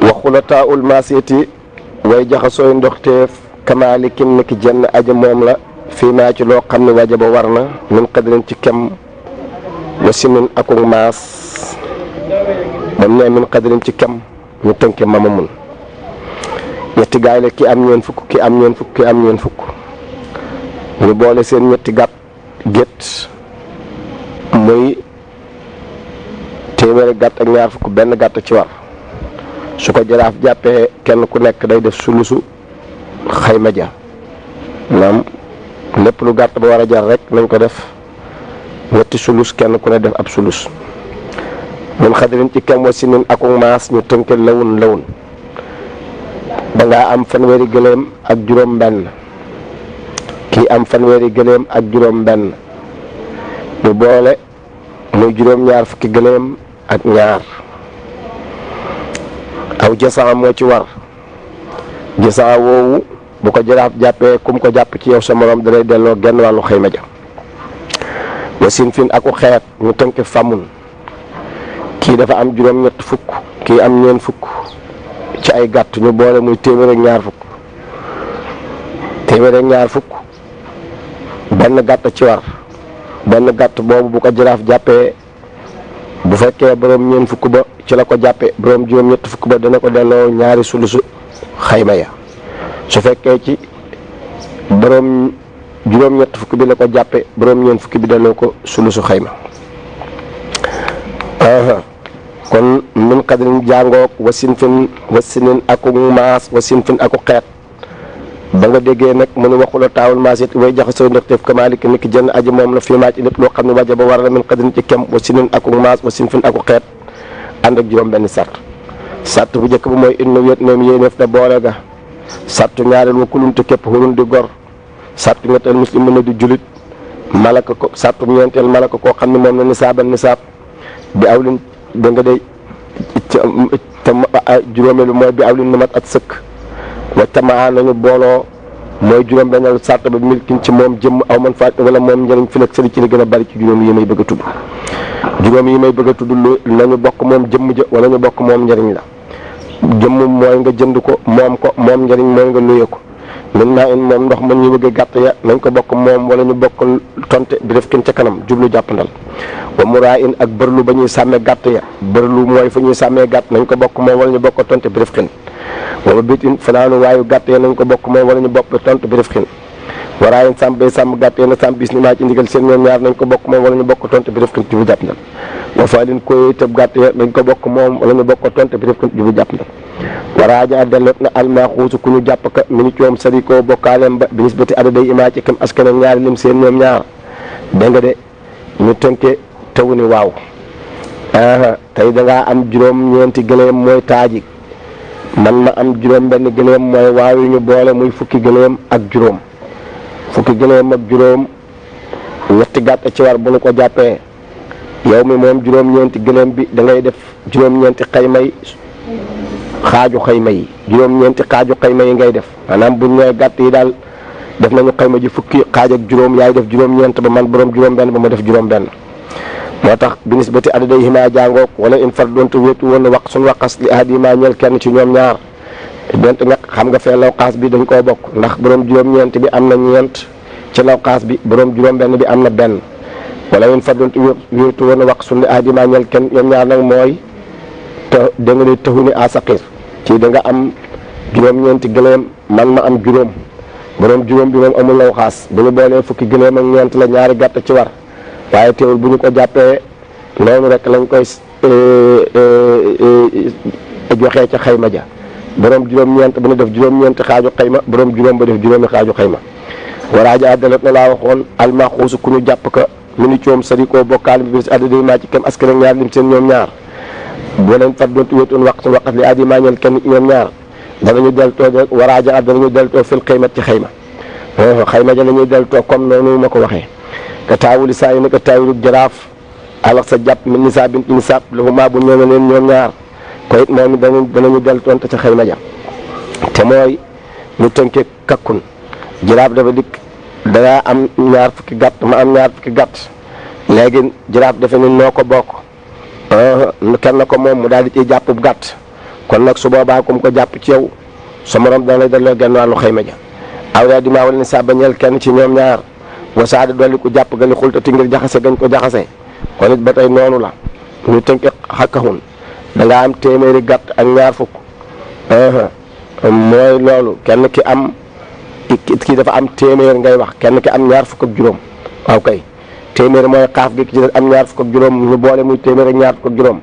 waxulataul masiyati way jaxasooy ndoxteef kamaalikin niki jenn aji moom la fii maa ci loo xam ne wajaba war na min qadrin ci kem wa sinin akuk maas moom ne min qadrin ci kem ñu tënke mamamun ñetti gaay la ki am ñeen fukk ki am ñeen fukk ki am ñeen fukk ñu boole seen ñetti gétt muy téeméeri gàtt ak ñaar fukk benn gàtt ci war su ko jaraaf jàppee kenn ku nekk day def sulusu xayma ja maanaam lépp lu gàtt ba war a jar rek nañ ko def ñetti sulus kenn ku ne def ab sulus mun xadirin ci kem wa sinin akuk maas ñu tënke lawun dangaa am fanweeri gëléem ak juróom benn kii am fanweeri gëléem ak juróom benn ñu boole muy juróom ñaar fukki gëléem ak ñaar aw jasaa moo ci war jasaa woowu bu ko jaraaf jàppee kum ko jàpp ci yow sa morom dalay delloo genn wàllu xayma ja wasin fin aku xeet ñu tënk famun kii dafa am juróom ñett fukk kii am ñeen fukk ci ay gàtt ñu boole muy téeméer ak ñaar fukk benn gàtt ci war benn gàtt boobu bu ko jaraaf jàppee bu fekkee borom ñeen fukk ba ci la ko jàppee borom juróom ñett fukk ba dana ko delloo ñaari sulusu xayma ya su fekkee ci borom juróom ñett fukk bi la ko jàppee borom ñeen fukki bi delloo ko sulusu xayma kon min qadrin jàngoog wasinin aku maas wasin fin aku xeet ba nga déggee nag mu ne waxula taawul maas it way jaxasoo ndoxteef kamaalik ni ki jënn aji moom la fii maa ci lépp loo xam ne wajaba war na min qadrin ci kem wasinin aku maas wasin fin aku xeet ànd ak juróom benn sart bu njëkk bu mooy inna wéet moom yéeneef na boole ga sartu ñaareel wa kulunte képp xurun di gor sartu ñetteel muslim mën na di julit malaka ko sartu ñeenteel malaka koo xam ne moom la nisaab bi awlin da nga day juróomeelu mooy bi awlin nu mat at sëkk wa tamaa nañu booloo mooy juróom benn sart ba milkin ci moom jëmm aw man faat wala moom njëriñ fi nag sëri ci li gën a bari ci juróom yi may bëgg a tudd juróom yi may bëgg a tudd lu nañu bokk moom jëmm ja wala ñu bokk moom njëriñ la jëmm mooy nga jënd ko moom njëriñ mooy nga luye ko min naa in moom ndox man ñu bëgg gàtt ya nañ ko bokk moom wala ñu bokk tonte bi def kin ca kanam jublu jàppandal wa muraa in ak bërlu ba ñuy sàmmee gàtt ya bërlu mooy fa ñuy sàmmee gàtt nañ ko bokk moom wala ñu bokk tonte bi def kin wala bit in fanaanu waayu gàtt ya nañ ko bokk moom wala ñu bokk tonte bi def kin waraa in sàmm bay sàmm gàtt ya na sàmm bis ni maa ci ndigal seen ñoom ñaar nañ ko bokk moom wala ñu bokk tonte bi def kin jublu jàppandal wa faa lin koy tëb gàtt ya nañ ko bokk moom wala ñu bokk tonte bi def kin jublu jàppandal waraaja delloot na almaaxuusu ku ñu jàpp ka mini coom sarikoo bokkaalem ba bi nisbati adaday imaa ci kam askane ñaari lim seen ñoom ñaar dégg nga de ñu tënke tawu ni waaw tey dangaa am juróom-ñeenti gëléem mooy taaji man ma am juróom benn gëléem mooy waaw yu ñu boole muy fukki gëléem ak juróom ñetti gàtt ci war bu ñu ko jàppee yow mi moom juróom-ñeenti gëléem bi da ngay def juróom-ñeenti xaymay xaaju xayma yi juróom-ñeenti xaaju xayma yi ngay def maanaam buñ ñooy gàtt yi daal def nañu xayma ji fukki xaaj ak juróom yaay def juróom-ñeent ba man borom juróom-benn ba ma def juróom-benn moo tax bi nisbati adaday himaa jàngoog wala in far doonte wéetu woon wax suñ waqas li ahadima ñeel kenn ci ñoom ñaar donte nga xam nga fee lawqaas bi dañ koo bokk ndax borom juróom-ñeent bi am na ñeent ci lawqaas bi borom juróom-benn bi am na benn wala in far doonte wéetu woon wax suñ li ahadima ñeel kenn ñoom ñaar nag mooy te da nga day taxu ni asaqir ci da nga am juróom-ñeenti gëléem man ma am juróom borom juróom bi moom amul law xaas bu ñu boolee fukki gëléem ak ñeent la ñaari gàtt ci war waaye teewul bu ñu ko jàppee noonu rek lañ koy joxee ca xayma ja borom juróom-ñeent bu ñu def juróom-ñeenti xaaju xayma borom juróom ba def juróomi xaaju xayma waraaja addalat na laa waxoon almaxuusu ku ñu jàpp ka mu ni coom sarikoo bokkaal bi bis addaday maa ci kem askan ak ñaar lim seen ñoom ñaar boo leen fat doontu wéetoon waqtu waqat li addi maa ñeel kenn ñoom ñaar danañu deltoo rek waraaja danañu deltoo fil xaymat ci xayma xayma ja la ñuy deltoo comme noonu ma ko waxee ka taawuli saa yi naka taawulu jaraaf alax sa jàpp mi nisaabin ci nisaab lahuma bu ñëwee leen ñoom ñaar ko it moom danañu deltoon te ca xayma ja te mooy ñu tënkee kakkun jaraaf dafa dikk dangaa am ñaar fukki gàtt ma am ñaar fukki gàtt léegi jaraaf dafa ni noo ko bokk kenn ko moom mu daal di ciy jàpp gàtt kon nag su boobaa comme ko jàpp ci yow sa morom dana lay delloo genn wàllu xayma ja aw yaa dimaa wala ni saa bañeel kenn ci ñoom ñaar wasaada dolli ku jàpp ga li xultati ngir jaxase gañ ko jaxase kon it ba tey noonu la ñu tënk xakkahun da nga am téeméeri gàtt ak ñaar fukk mooy loolu kenn ki am kii dafa am téeméer ngay wax kenn ki am ñaar fukk ak juróom waaw kay téeméer mooy xaaf gi ki ci am ñaar fukk ak juróom ñu boole muy téeméer ak ñaar fukk ak juróom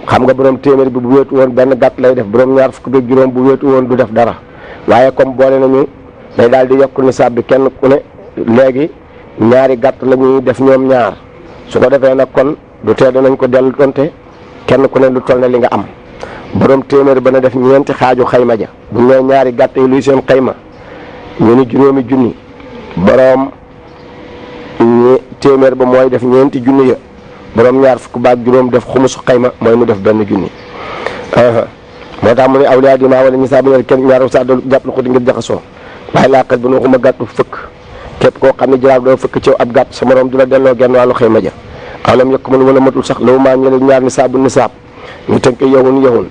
xam nga borom téeméer bi bu wéetu woon benn gàtt lay def borom ñaar fukk ak juróom bu wéetu woon du def dara waaye comme boole nañu day daal di yokk nisaab bi kenn ku ne léegi ñaari gàtt la ñuy def ñoom ñaar su ko defee nag kon du tee danañ ko dellu donte kenn ku ne lu toll ne li nga am borom téeméer ba na def ñeenti xaaju xayma ja bu ñëwee ñaari gàtt yi luy seen xayma ñu ni juróomi junni borom téeméer ba mooy def ñeenti junni ya borom ñaar fukk baak juróom def xumusu xayma mooy mu def benn junni moo tax mu ne awliyaa dinaa wala nisaa bu kenn ñaar sa dal jàpp la ko di ngir jaxasoo waaye laqat bu nu waxuma gàttu fëkk képp koo xam ne jaraaf doo fëkk ci ab gàtt sa morom du la delloo genn wàllu xayma ja awlam yokk mën wala matul sax lawu maa ñële ñaar nisaabu nisaab ñu tënk yowun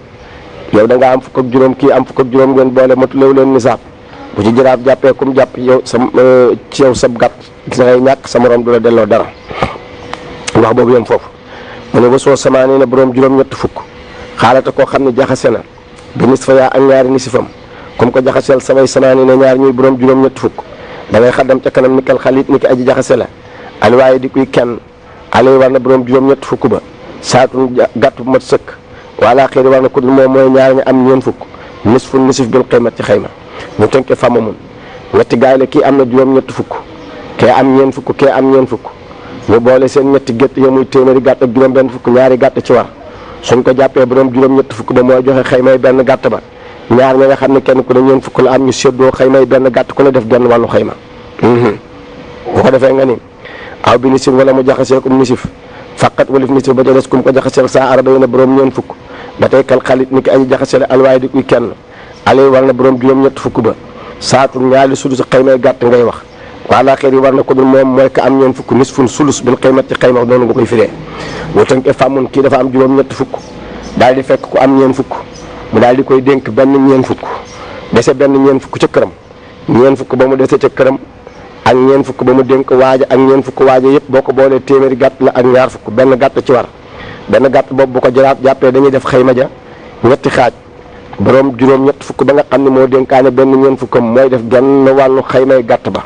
yow da nga am fukk ak juróom kii am fukk ak juróom ngeen boole matulewu leen nisaab bu ci jaraaf jàppee kum jàpp yow ci yow sab gàtt gis ngay ñàkk sa morom du la delloo dara wax boobu yem foofu mu ne ba soo samaanee ne borom juróom-ñett fukk xaalata koo xam ne jaxase na bi nisfa yaa ak ñaari nisifam comme ko jaxaseel samay samaani ne ñaar ñuy borom juróom-ñett fukk da ngay xaddam ca kanam ni kal xalit ni ki aji jaxase la alwaaye di kuy kenn alay war na borom juróom-ñett fukk ba saatun gàtt bu mat sëkk wala xëy war na ku dul moom mooy ñaar ñi am ñeen fukk nisfu nisif bil xaymat ci xayma ñu tënke fama mun ñetti gaay la kii am na juróom-ñett fukk kee am ñeen fukk kee am ñeen fukk ñu boole seen ñetti gétt ya muy téeméeri gàtt ak juróom benn fukk ñaari gàtt ci war suñ ko jàppee borom juróom-ñett fukk ba mooy joxe xaymay benn gàtt ba ñaar ña nga xam ne kenn ku ne ñeen fukk la am ñu séddoo xaymay benn gàtt ku ne def genn wàllu xayma bu ko defee nga ni aw bi nisif wala mu jaxasee kum nisif faqat walif nisif ba ca des kum ko jaxaseel saa araba yi na borom ñeen fukk ba tey kal xalit ni ki aji jaxaseel alwaay di kuy kenn alay war na borom juróom-ñett fukk ba saatu ñaari sulus xaymay gàtt ngay wax wala xeer yi war na ko dul moom mooy ka am ñeen fukk nisfun sulus bil xaymat ci xayma noonu nga koy firee boo tënkee fàmmun kii dafa am juróom-ñett fukk daal di fekk ku am ñeen fukk mu daal di koy dénk benn ñeen fukk dese benn ñeen fukk ca këram ñeen fukk ba mu dese ca këram ak ñeen fukk ba mu dénk waaja ak ñeen fukk waaja yëpp boo ko boolee téeméeri gàtt la ak ñaar fukk benn gàtt ci war benn gàtt boobu bu ko jaraaf jàppee dañuy def xayma ja ñetti xaaj borom juróom-ñett fukk ba nga xam ne moo dénkaane benn ñeen fukkam mooy def genn wàllu xaymay gàtt ba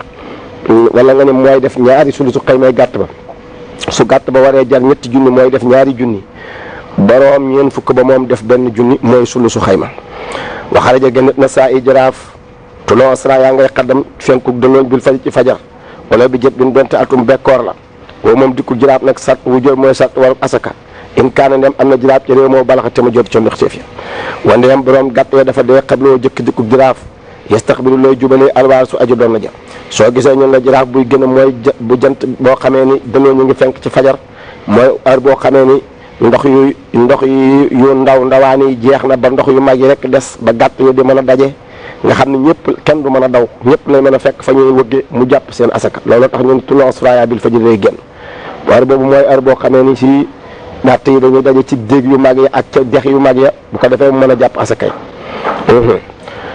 wala nga ne mooy def ñaari sulusu xaymay gàtt ba su gàtt ba waree jar ñetti junni mooy def ñaari junni borom ñeen fukk ba moom def benn junni mooy sulusu xayma waxaraja gënat na saa i jaraaf tuloo asra yaa ngay xaddam fenkuk dënooñ bil faj ci fajar wala bi jët bin donte atum bekkoor la boobu moom dikkul jaraaf nag sart wu jot mooy sart waru asaka in kaana ndem am na jaraaf ci réew moo balaxa te mu jot ca ndox teef ya wante yam borom gàtt ya dafa dee xabloo jëkk dikkuk jaraaf yastaxbiru looy jubalee alwaar su aju doon na ja soo gisee ñun la jaraaf buy gën a mooy bu jant boo xamee ni dënoo ñu ngi fenk ci fajar mooy heure boo xamee ni ndox yu ndawaan yi jeex na ba ndox yu mag yi rek des ba gàtt yu di mën a daje nga xam ne ñëpp kenn du mën a daw ñëpp lay mën a fekk fa ñuy wëgge mu jàpp seen asaka loolu tax ñun tulon asraya bil fajr lay génn heure boobu mooy heure boo xamee ni si gàtt yi dañuy daje ci déeg yu mag yi ak ca dex yu mag ya bu ko defee mu mën a jàpp asaka yi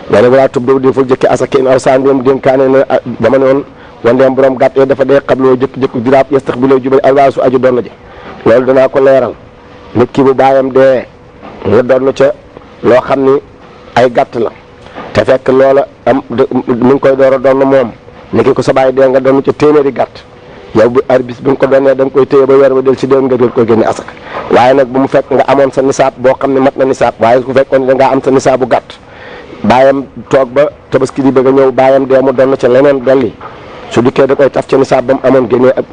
nga ne walaa tub doo deful jëkki asaka in aw sandiam dénkaane ne dama ne woon wandeem borom gàtt yooyu dafa dee xabloo jëkk-jëkk jiraab yastax bi lay jubal alwaa su aju doon na ja loolu danaa ko leeral nit ki bu baayam dee nga doon ca loo xam ni ay gàtt la te fekk loola am mi ngi koy door a doon moom ni ki ko sa baay dee nga doon ca téeméeri gàtt yow bu arbis bi nga ko doonee da nga koy téye ba weer ba del si déen nga del koy génne asaka waaye nag bu mu fekk nga amoon sa nisaab boo xam ne mat na nisaab waaye su fekkoon ne dangaa am sa nisaabu gàtt baayam toog ba tabaski di bëgg a ñëw baayam dee mu doon ca leneen dolli su dikkee da koy taf ca nisaab ba mu amoon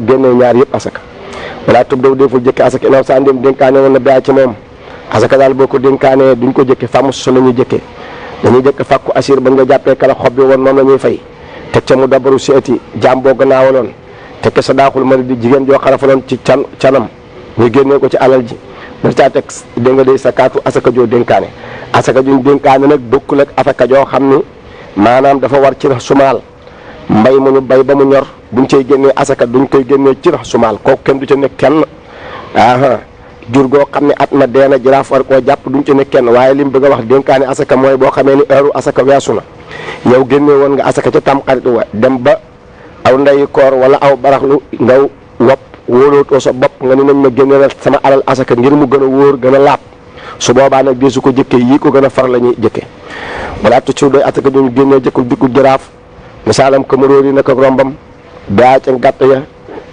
génnee ñaar yëpp asaka wala tub daw deful jëkke asaka inaw sa ndéem dénkaane woon na biyaa ci moom asaka daal boo ko dénkaanee duñ ko jëkke fàmm su la ñuy jëkke dañuy jëkk fàkku assir ba nga jàppee kala xob bi woon moom la ñuy fay teg ca mu dabaru seeti jaam boo gannaawaloon teg ca sa daaxul mari di jigéen joo xarafaloon ci canam ñu génnee ko ci alal ji da caa teg dégg nga day sa kaatu asaka joo dénkaane asaka juñ dénkaane nag bokkul ak asaka joo xam ni maanaam dafa war ci sumaal mbay mu ñu bay ba mu ñor buñ cay génnee asaka duñ koy génnee ci sumaal kooku kenn du ca nekk kenn jur goo xam ne at ma deena jaraaf war koo jàpp duñ ci ne kenn waaye li mu bëgg a wax dénkaane asaka mooy boo xamee ni heure asaka weesu na yow génne woon nga asaka ca tam xarit wa dem ba aw ndeyi koor wala aw baraxlu nga wopp wóolootoo sa bopp nga ni nañ ma génneel sama alal asaka ngir mu gën a wóor gën a laab su boobaa nag deesu ko jëkkee yii ko gën a far la ñuy jëkkee balaa tucciw doy asaka ñu génnee jëkkul dikkul jaraaf misaalam ko maróor yi naka rombam daa ca gàtt ya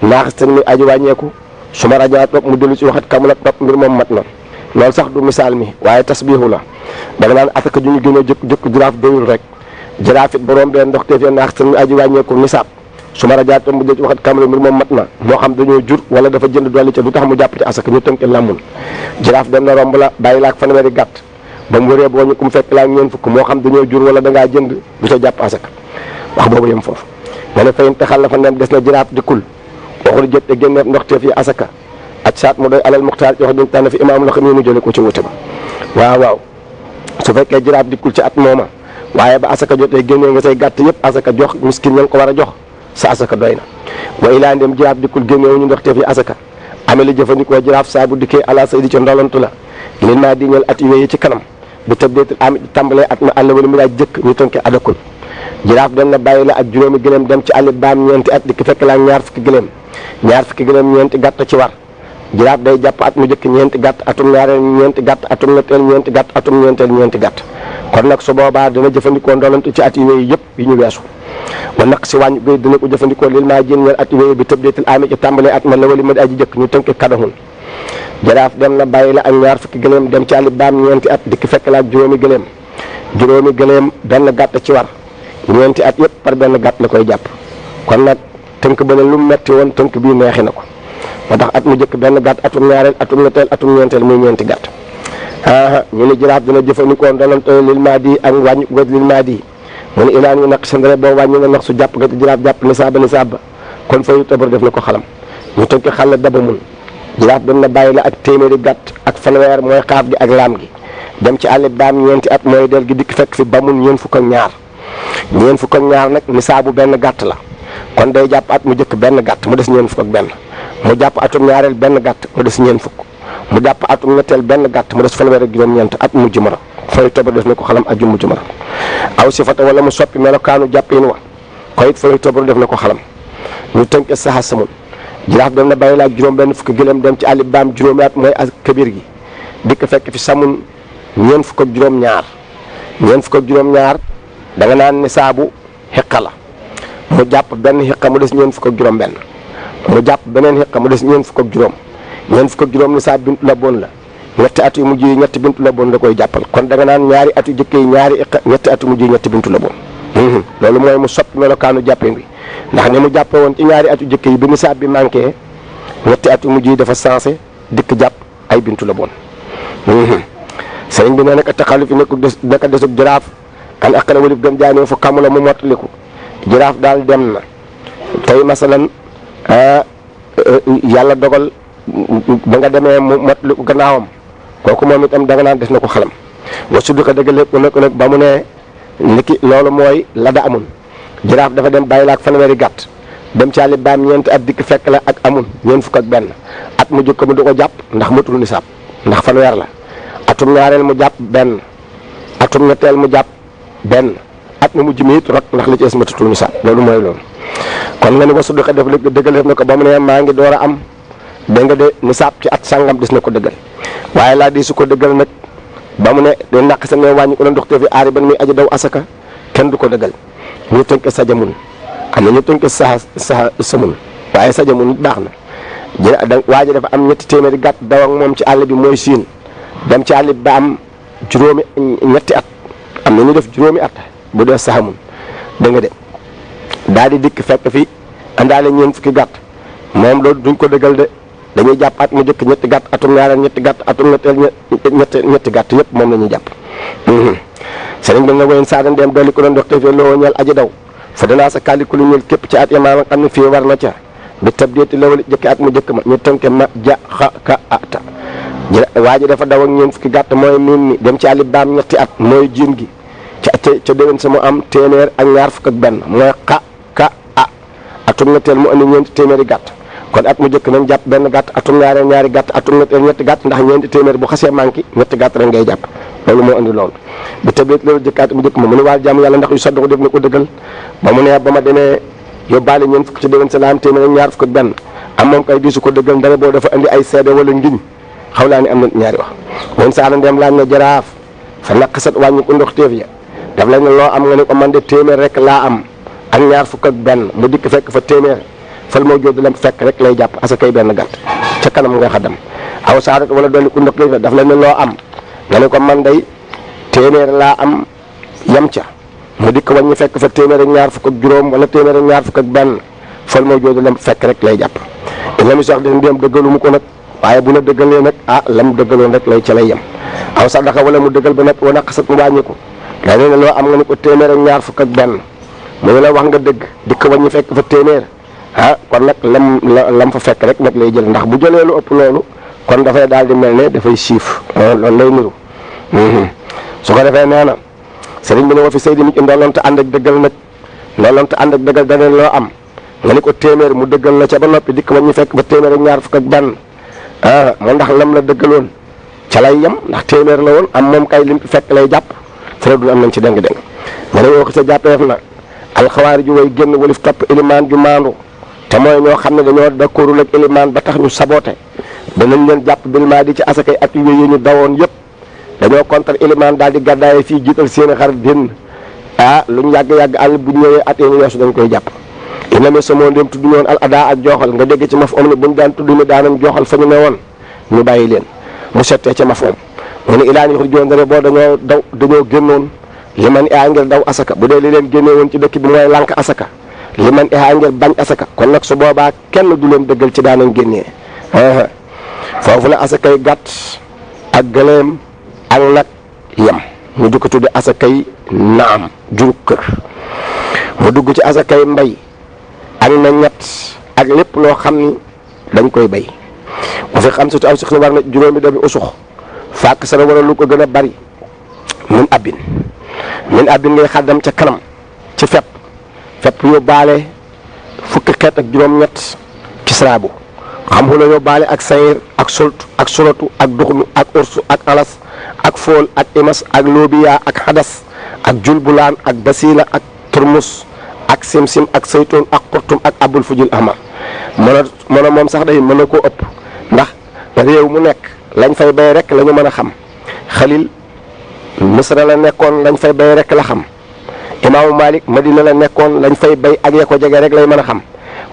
naax seen mi aji wàññeeku su ma rajaa topp mu dellu ci waxat kamula topp mbir moom mat na loolu sax du misaal mi waaye tasbiixu la danga naan asaka ju ñu génnee jëkk jaraaf doyul rek jaraaf it borom bee ndox teefee naax seen mi aji wàññeeku nisaab su ma rajaa topp mu dellu ci waxat kamula mbir moom mat na moo xam dañoo jur wala dafa jënd dolli ca du tax mu jàpp ci asaka ñu tënk làmmun jaraaf dem na romb la bàyyi laak fanweeri gàtt ba mu wëree boo ñu ku mu fekk laa ñeen fukk moo xam dañoo jur wala dangaa jënd du ca jàpp asaka wax boobu yem foofu nga ne fayin taxal la fa nem des na jaraaf dikkul waxul jët te génneeb ndoxteef yi asaka ak saat mu doy alal muxtaar jox duñ tànn fi imaam la xam ne ñu jële ko ci wute ba waaw su fekkee jaraaf dikkul ci at mooma waaye ba asaka jotee génnee nga say gàtt yëpp asaka jox miskin ña nga ko war a jox sa asaka doy na wa ilaa ndem jaraaf dikkul génneewu ñu ndoxteef yi asaka ameli jëfandikoo jaraaf saa bu dikkee ala saydi ca ndolantu la lin maa di ñeel at yooyu ci kanam bu tëbdeetul am tàmbalee at ma àll wala mu daaj jëkk ñu tënke adakul jaraaf dem na bàyyi la ak juróomi gëléem dem ci àll baam ñeenti at dikk fekk laa ñaar fukki gëléem ñeenti gàtt ci war jaraaf day jàpp at mu jëkk ñeenti gàtt atum ñaareel ñeenti gàtt atum ñetteel ñeenti gàtt atum ñeenteel ñeenti gàtt kon nag su boobaa dina jëfandikoo ndolantu ci at yooyu yëpp yi ñu weesu wa naq si wàññi koy dina ko jëfandikoo lil maa jén ñeel at yooyu bi tëbdeetul ami ci tàmbalee at ma la wali ma aji jëkk ñu tënke kadahun jaraaf dem na bàyyi la ak ñaar fukki gëléem dem ci àll baam ñeenti at dikk fekk la ak juróomi gëléem benn gàtt ci war ñeenti at yëpp par benn gàtt la koy jàpp kon nag tënk ba ne lu metti woon tënk bii neexi na ko moo tax at mu jëkk benn gàtt atum ñaareel atum ñetteel atum ñeenteel muy ñeenti gàtt ñu ni jaraaf dina jëfandikoo ndolante lil maa di ak wàññi ko lil maa di mu ne ilaan yu naq sandre boo wàññi nga nax su jàpp nga ci jaraaf jàpp nisaaba kon fayu tabar def na ko xalam ñu tënk xal daba mun jaraaf dem na bàyyi la ak téeméeri gàtt ak fanweer mooy xaaf gi ak laam gi dem ci àll baam ñeenti at mooy del gi dikk fekk fi ba mun ñeen fukk ak ñaar nag nisaabu benn gàtt la kon day jàpp at mu jëkk benn gàtt mu des ñeen fukk ak benn mu jàpp atum ñaareel benn gàtt mu des ñeen fukk mu jàpp atum ñetteel benn gàtt mu des fanweer ak juróom-ñeent at mujj mara fay toba def na ko xalam aju mujj mara aw sifata wala mu soppi melokaanu jàppin wa ko it fay toba def na ko xalam ñu tënk saxa samun jaraaf dem na bàyyi la ak juróom benn fukk gëléem dem ci àll baam juróomi at mooy ak kabir gi dikk fekk fi samun ñeen fukk ak juróom-ñaar da nga naan nisaabu xiqa la mu jàpp benn xiqa mu des ñeen fukk ak juróom benn mu jàpp beneen xiqa mu des ñeen fukk ak juróom nisaab bintu la bon la ñetti at yu mujj yi ñetti bintu la bon da koy jàppal kon da nga naan ñaari at yu jëkk yi ñaari xiqa ñetti at yu mujj yi ñetti bintu la bon loolu mooy mu soppi melokaanu jàppin bi ndax ni mu jàppe woon ci ñaari at yu jëkk yi bi nisaab bi manqué ñetti at yu mujj yi dafa sensé dikk jàpp ay bintu la bon sëriñ bi nee naka taxalu fi nekk desub jaraaf an aqala walif gën jaanee fu kamula mu mottaliku jaraaf daal dem na tey masalan yàlla dogal ba nga demee mu mottaliku gannaawam kooku moom itam da nga naan des na ko xalam wa suddu ko dëgg lépp nekk nag ba mu ne niki loolu mooy la da amun jaraaf dafa dem bàyyi la ak fanweeri gàtt dem ci àll baam ñeenti at dikk fekk la ak amun ñeent fukk ak benn at mu jëkk mu du ko jàpp ndax matul nisaab ndax fanweer la atum ñaareel mu jàpp benn atum ñetteel mu jàpp benn at mu mujj mi it rek ndax li ci es matatul nisaab loolu mooy loolu kon nga ni wasu du ko def dëggal def na ko ba mu ne maa ngi door a am dégg nga de nisaab ci at sangam des na ko dëggal waaye laa di su ko dëggal nag ba mu ne de naq sa ne wàññi ko la ndox te fi aari ban muy aji daw asaka kenn du ko dëggal ñu tënk sajamun am na ñu tënk samun waaye sajamun it baax na waa ji dafa am ñetti téeméeri gàtt daw ak moom ci àll bi mooy siin dem ci àll bi ba am juróomi ñetti at am na ñu def juróomi at bu dee saxamun dégg nga de daal di dikk fekk fi àndaale ñeent fukki gàtt moom loolu duñ ko dëggal de dañuy jàpp at mu jëkk ñetti gàtt atum ñaareel ñetti gàtt atum ñetteel ñetti gàtt yëpp moom la ñuy jàpp sëriñ bi nga woyen saadan dem dolli ko doon dox te fii loo ñeel aji daw fa danaa sa kàlliku lu ñeel képp ci at yamaa nga xam ne fii war na ca bi tab deeti lawali jëkki at mu jëkk ma ñu tënke ma ja xa ka ata waa ji dafa daw ak ñeent fukki gàtt mooy miin mi dem ci àlli baam ñetti at mooy jiin gi ca déwén sa mu am téeméer ak ñaar fukk ak benn mooy xa ka a atum ñetteel mu andi ñeenti téeméeri gàtt kon at mu jëkk nañ jàpp benn gàtt, atum ñaareel ñaari gàtt, atum ñetteel ñetti gàtt, ndax ñeenti téeméer bu xasee manqué ñetti gàtt rek ngay jàpp. loolu moo andi loolu bu tëbeet loolu jëkkaat mu jëkk ma mu ne waal jàmm yàlla ndax yu saddu ko def na ko dëggal ba mu ne ba ma demee yóbbaale ñeent fukk ci déwén sa la am téeméer ak ñaar fukk ak benn am moom kay diisu ko dëggal ndare boo dafa andi ay seede wala ngiñ xaw laa ni am na ñaari wax. woon saala ndem laaj na jaraaf fa naqasat wàññi ko ndox téef ya daf lañ ne loo am nga ne ko man de téeméer rek laa am ak ñaar fukk ak benn mu dikk fekk fa téeméer fal moo jóodu lam fekk rek lay jàpp asa kay benn gàtt ca kanam nga xaddam aw saadat wala dolli ku ndox téef ya daf lañ ne loo am nga ne ko man day téeméer laa am yam ca mu dikk wàññi fekk fa téeméer ak ñaar fukk ak juróom wala téeméer ak ñaar fukk ak benn fal moo jóodu lam fekk rek lay jàpp ina mi sax di ndéem dëggalu mu ko nag waaye bu la dëggalee nag la mu dëggaloon rek lay ca lay yem aw sadaqa wala mu dëggal ba noppi wana xasat mu wàññi ko da ne loo am nga ne ko téeméer ak ñaar fukk ak benn mu ne la wax nga dëgg dikk wàññi fekk fa téeméer kon nag lam fa fekk rek nag lay jël ndax bu jëlee lu ëpp loolu kon dafay daal di mel ne dafay siif loolu lay niru su ko defee nee na sëriñ bi ne wa fi saydi mi ci ndolonte ànd ak dëggal nag ndolonte ànd ak dëggal daneen loo am nga ni ko téeméer mu dëggal la ca ba noppi dikk wàññi fekk fa téeméer ak ñaar fukk ak benn moo ndax lam la dëggaloon ca lay yem ndax téeméer la woon am moom kay lim fekk lay jàpp fere dul am nañ ci déng-déng ma ne woo ko sa jàppeef na alxawaari ju way génn walif topp ilimaan ju maandu te mooy ñoo xam ne dañoo d'accordul ak ilimaan ba tax ñu saboté danañ leen jàpp bil maa di ci asakay at yu ñu dawoon yëpp dañoo contre ilimaan daal di gàddaaye fii jiital seeni xar génn lu ñu yàgg-yàgg àll bu ñëwee at yéeni weesu dañ koy jàpp ina mi sa moo ndéem tudd ñoon al ada ak jooxal nga dégg ci maf om ne buñu daan tudd ni daanañ jooxal fa ñu ne woon ñu bàyyi leen mu settee ca maf om mu ne ilaa ni xur joon dare boo dañoo génnoon li man ea ngir daw asaka bu dee li leen génnee woon ci dëkk bi mooy lànk asaka li man ea ngir bañ asaka kon nag su boobaa kenn du leen dëggal ci daanañ génnee foofu la asakay gàtt ak gëleem ak nag yem ñu di ko tudde asakay naam jurug kër mu dugg ci asakay mbay ak na ñett ak lépp loo xam ni dañ koy bay bu fi xam surtout aw si war na juróomi doomi usux fàkk sana wala lu ko gën a bari min abin ngay xaddam ca kanam ci fepp yóbbaale fukki xeet ak juróom-ñett ci saabu xam xula yóbbaale ak sayir ak solt ak suratu ak duxnu ak ursu ak alas ak fool ak imas ak loobiya ak xadas ak julbulaan ak basila ak turmus ak simsim ak saytoon ak xurtum ak abul fujil ahmar mën a moom sax day mën na koo ëpp ndax réew mu nekk lañ fay bay rek la ñu mën a xam xalil misra la nekkoon lañ fay bay rek la xam imaamu malik madina la nekkoon lañ fay bay ak ya ko jege rek lay mën a xam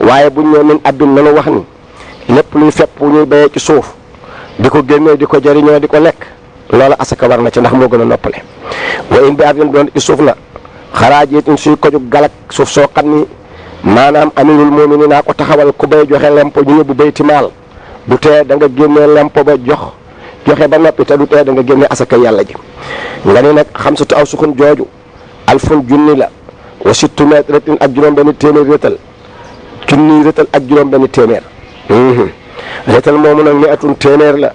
waaye buñ ñëw min abdin nanu wax ni lépp luy fepp ñuy bayee ci suuf di ko génnee di ko jëriñoo di ko lekk loola asaka war na ci ndax moo gën a noppale wa in bi abdin doon ci suuf na xaraajiit in suy kojug galak suuf soo xam ni maanaam amirul mu'minin naa ko taxawal ku bay joxe lempo ñu yóbbu bayti maal du tee da nga génnee lempo ba joxe ba noppi te du tee da nga génne asaka yàlla ji nga ne nag xam satu aw suxun jooju alfun junni la wa sittu retin ak juróom benn téeméer rétal junni rétal ak juróom benn téeméer rétal moomu nag mi atun téeméer la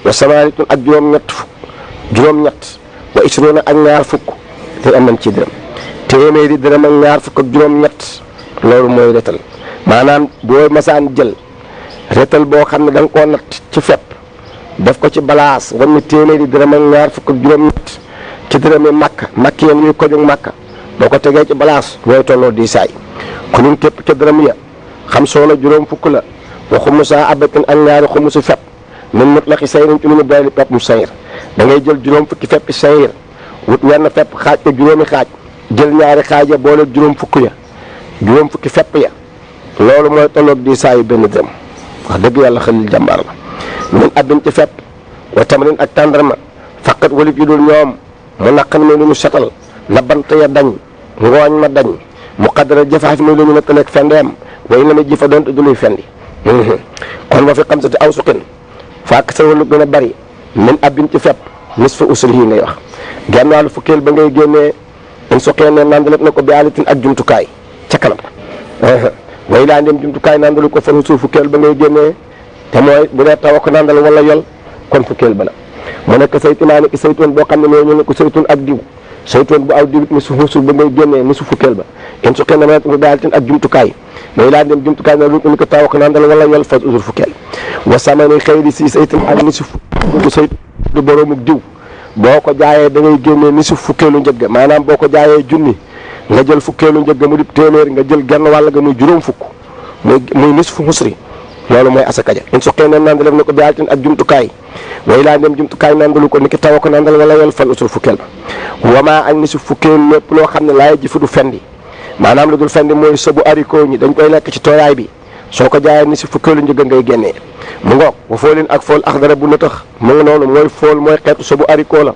wa samaanitun ak juróom-ñett wa isroona ak ñaar fukk te am nañ ci dërëm téeméeri dërëm ak ñaar fukk ak juróom-ñett loolu mooy rétal maanaam boo masaan jël rétal boo xam ne da nga koo natt ci fepp def ko ci balaas wan ni téeméeri dërëm ak ñaar fukk ak juróom-ñett ci dërëmi makk yam ñuy kojug makka boo ko tegee ci balaas ñooy tolloo di saay ku ñun képp ca dërëm ya xam soo la juróom fukk la wa xumusa abatin ak ñaari xumusi fepp min mutlaqi sayrin ci lu ñu doyli pepp mu sayir da ngay jël juróom fukki feppi sayir wut wenn fepp xaaj ko juróomi xaaj jël ñaari xaaj ya boole juróom fukki fepp ya loolu mooy tolloog di saayu benn dërëm wax dëgg yàlla xalil jàmbaar la min abin ci fepp wa tamarin ak tàndarma faqat walif yi dul ñoom mu naqan mi lu ñu setal na bant ya dañ ngooñ ma dañ mu xadara jëfaaf mi lu ñu nettaleeg fendeem way na ma ji fa doon te du luy fendi kon wa fi xamsati aw suqin fàkk sa lu gën a bari min abin ci fepp nis fa usul yi ngay wax genn wàllu fukkeel ba ngay génnee in suqee ne nandalep na ko bi alitin ak jumtukaay ca kanam way laa ndem jumtukaay nandalu ko fan suuf fukkeel ba ngay génnee te mooy bu dee taw ko nandal wala yol kon fukkeel ba la mu nekk saytunaani ki saytoon boo xam ne mooy ñu ne ko saytoon ak diw saytoon bu aw diwit ni su xusul ba ngay génnee ni su fukkeel ba in su xëy na ma daal tin ak jumtukaay mooy laa dem jumtukaay na lu ko ni ko taw ko nandal wala yol fas usul fukkeel wa samani xëy di si saytam ak ni su ko saytu du boroomuk diw boo ko jaayee da ngay génnee ni su fukkeelu njëgg maanaam boo ko jaayee junni nga jël fukkeelu njëgg mu di téeméer nga jël genn wàll ga muy juróom fukk muy nisfu xusri loolu mooy asaka ja in soxee ne nandalef na ko bialtin ak jumtukaay way laa dem jumtukaay nandalu ko ni ki taw ko nandal wala yol fal usul fukkeel ba wamaa ak ni su fukkeel lépp loo xam ne laay ji fu du fendi maanaam lu dul fendi mooy sëbu arikoo ñi dañ koy lekk ci tooyaay bi soo ko jaayee ni si fukkeelu njëgg ngay génnee mu ngoog wa foolin ak fool axdara bu na tax mu ngi noonu mooy fool mooy xeetu sëbu arikoo la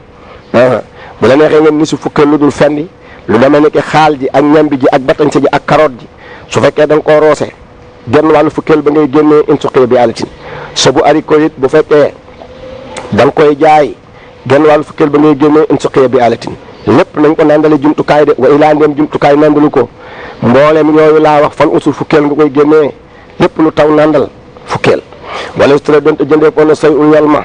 bu la neexee ngeen ni si fukkeel lu dul fendi lu demee ni ki xaal ji ak ñambi ji ak batañse ji ak carotte ji su fekkee da nga koo roose genn wàllu fukkeel ba ngay génnee in suqee bi alatin sëbu arikoo it bu fekkee da nga koy jaay genn wàllu fukkeel ba ngay génnee in suqee bi alatin lépp nañ ko nandale jumtukaay de wa ilaa ndeem jumtukaay nandalu ko mboolem yooyu laa wax fan usul fukkeel nga koy génnee lépp lu taw nandal fukkeel wala ustura doonte jëndee ko na say ul yol ma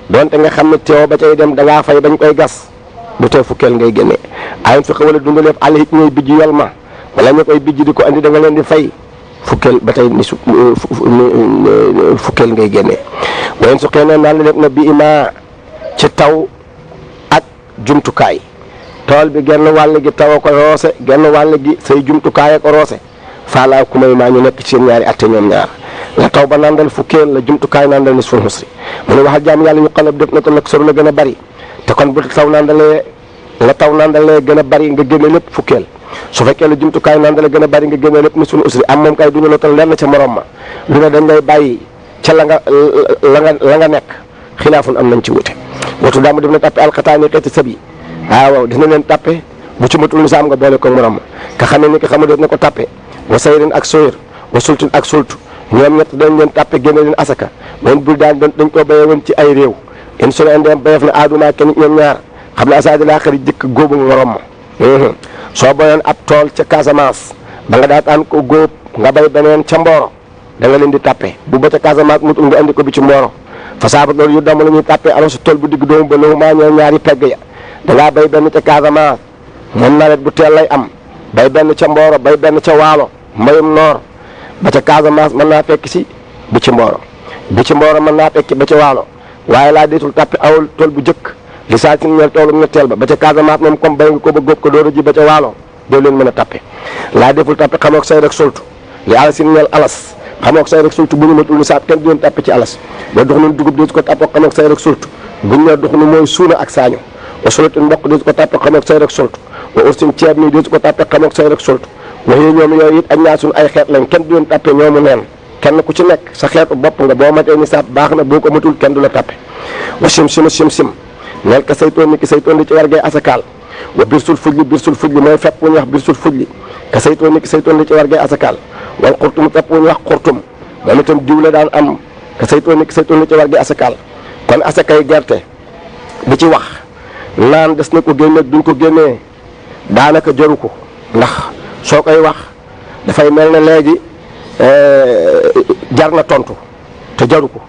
doonte nga xam ne teew ba cay dem da ngaa fay bañ koy gas bu tee fukkeel ngay génnee ayin fi wala dundaleef àll it ñooy bijji yol ma wala ñu koy bijji di ko andi da nga leen di fay fukkeel ba tey ni su fukkeel ngay génnee wayen su xëy na naan la def na bi ima ci taw ak jumtukaay tool bi genn wàll gi taw a ko roose genn wàll gi say jumtukaay a ko roose faalaa ku may maa ñu nekk ci seen ñaari atte ñoom ñaar la taw ba nandal fukkeel la jumtukaay nandal nisful xusri mu ne waxal jaam yàlla yu xalab def na ko nag sori la gën a bari te kon bu taw nandalee la taw nandalee gën a bari nga génne lépp fukkeel su fekkee la jumtukaay nandale gën a bari nga génne lépp nisful xusri am moom kay du ñu lotal lenn ca morom ma lu ne dañ lay bàyyi ca la nga nekk xilaafun am nañ ci wute watu daama def na tàppe alxataani xeeti sab yi waaw dina leen tàppe bu ci matul nisaam nga boole ko morom ma ka xam ne ni ki xamu def na ko tàppe wa sayrin ak soyir wa sultin ak sultu ñoom ñett dañ leen tàppe génne leen asaka woon bul daan dañ ko béye woon ci ay réew in sunu indeem béyef na aaduna kenn ñoom ñaar xam ne asaadi laa xarit jëkk góobu morom ma soo boyoon ab tool ca Casamance ba nga daataan ko góob nga bay beneen ca Mboro da nga leen di tàppe bu ba ca Casamance mutul nga andi ko bi ci Mboro fa saabat loolu yu dama la ñuy tàppe alors sa tool bu digg doomu ba loolu maa ñëw ñaari pegg ya dangaa bay benn ca Casamance moom nawet bu teel lay am bay benn ca Mboro bay benn ca Waalo mbayum noor ba ca Casamance mën naa fekk si bi ci Mboro bi ci Mboro mën naa fekk ba ca Waalo waaye laa deetul tàppe awul tool bu jëkk li saa si ñeel toolu ñetteel ba ca Casamance moom comme bay nga ko ba góob ko door a ji ba ca Waalo doo leen mën a tàppe laa deful tàppe xamook say rek soltu li alas si ñeel alas xamook say rek soltu bu ñu matul ni saab kenn du leen tàppe ci alas ba dox nu dugub deetu ko tàppe xamook say rek soltu bu ñu nee dox nu mooy suuna ak saaño wa solotin mboq deetu ko tàppe xamook say rek soltu wa ursin ceeb nii deetu ko tàppe xamook say rek soltu waxee ñoom yooyu it ak ñaar suñu ay xeet lañ kenn du leen tàppe ñoomu neen kenn ku ci nekk sa xeetu bopp nga boo matee ni saab baax na boo ko matul kenn du la tàppe wa sim neel ka saytoon ni ki saytoon di ci wargee asakaal wa birsul fujli mooy fepp wu ñuy wax birsul fujli ka saytoon ni ki saytoon di ci wargee asakaal wal xurtum fepp wu ñuy wax xurtum moom itam diw la daan am ka saytoon ni ki saytoon di ci wargee asakaal kon asakay gerte bi ci wax naan des na ko génne duñ ko génnee daanaka jaru ko ndax soo koy wax dafay mel ne léegi jar na tontu te jaru ko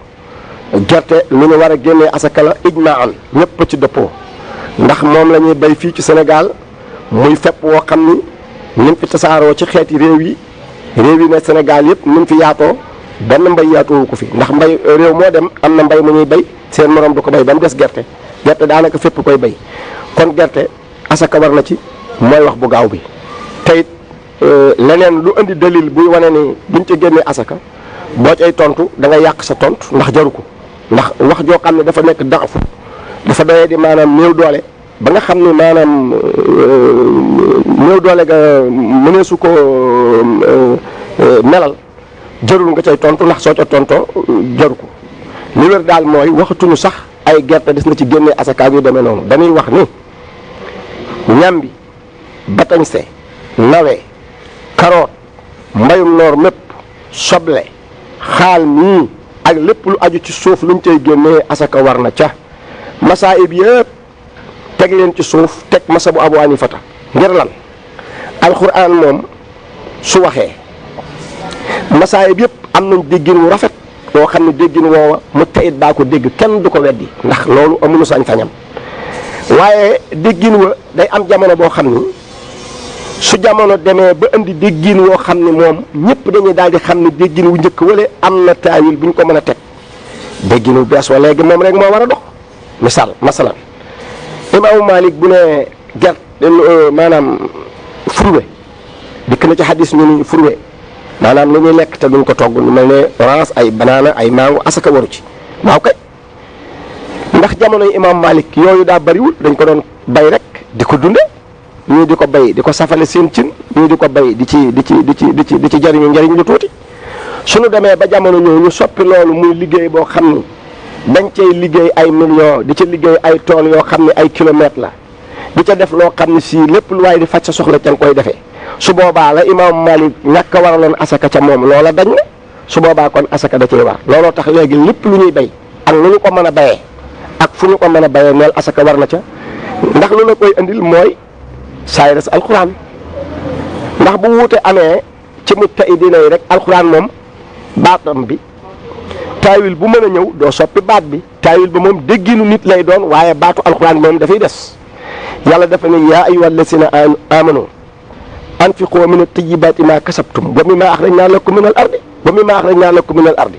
gerte lu ñu war a génnee asaka la ijmaan ñëpp ci dëppoo ndax moom la ñuy bay fii ci Sénégal muy fepp woo xam ni ni mu fi tasaaroo ci xeeti réew yi ne Sénégal yëpp ni mu fi yaatoo benn mbay yaatoowu ko fi ndax mbay réew moo dem am na mbay mu ñuy bay seen morom du ko bay ba mu des gerte daanaka fépp koy bay kon gerte asaka war na ci mooy wax bu gaaw bi teyit leneen lu indi dalil buy wane ni buñ ci génnee asaka boo cay tontu da nga yàq sa tontu ndax jaru ko ndax wax joo xam ne dafa nekk dafu dafa doyee di maanaam néew doole ba nga xam ne maanaam néew doole ga mëneesu ko melal jarul nga cay tontu ndax soo ca tontoo jaru ko li wér daal mooy waxatuñu sax ay gerte des na ci génnee asaka yu demee noonu dañuy wax ni ñambi batañse nawe carotte mbayum noor mépp soble xaal mii ak lépp lu aju ci suuf luñ cay génnee asaka war na ca masaayib yëpp teg leen ci suuf teg masa bu Abu Hanifata ngir lan alxuraan moom su waxee masaayib yëpp am nañ déggin wu rafet boo xam ne déggin woowa mu tayit baa ko dégg kenn du ko weddi ndax loolu amuñu sañ-sañam waaye déggin wa day am jamono boo xam ni su jamono demee ba indi déggin woo xam ni moom ñëpp dañuy daal di xam ni déggin wu njëkk wala am na taawil bu ñu ko mën a teg déggin wu bees wa léegi moom rek moo war a dox misaal masalan imaamu Malik bu ne gert maanaam furwe dikk na ci xadis ñu ni furwe maanaam lu ñuy lekk te duñ ko togg lu mel ne orange ay banaana ay mango asaka waru ci waaw kay ndax jamonoy imam Malik yooyu daa bariwul dañ ko doon bay rek di ko dunde ñii di ko bay di ko safale seen cin ñii di ko bay di ci jariñu njariñ lu tuuti suñu demee ba jamono ñëw ñu soppi loolu muy liggéey boo xam ni dañ cay liggéey ay millions di ca liggéey ay tool yoo xam ne ay kilomètres la di ca def loo xam ne si lépp lu waaye di faj sa soxla ca nga koy defee su boobaa la imam Malik ñàkk a waraloon asaka ca moom loola dañ na su boobaa kon asaka da cay war looloo tax léegi lépp lu ñuy bay ak lu ñu ko mën a bayee ak fu ñu ko mën a bayee neel asaka war na ca ndax lu la koy andil mooy saayres alxuraan ndax bu wuute amee ci mujtahidina yi rek alxuraan moom baatam bi taawil bu mën a ñëw doo soppi baat bi taawil ba moom dégginu nit lay doon waaye baatu alxuraan moom dafay des yàlla dafa ne yaa ayyuhal lazina amanu anfiqu min at-tayyibati ma kasabtum wa mimma akhrajna lakum min al-ardi wa mimma akhrajna lakum min al-ardi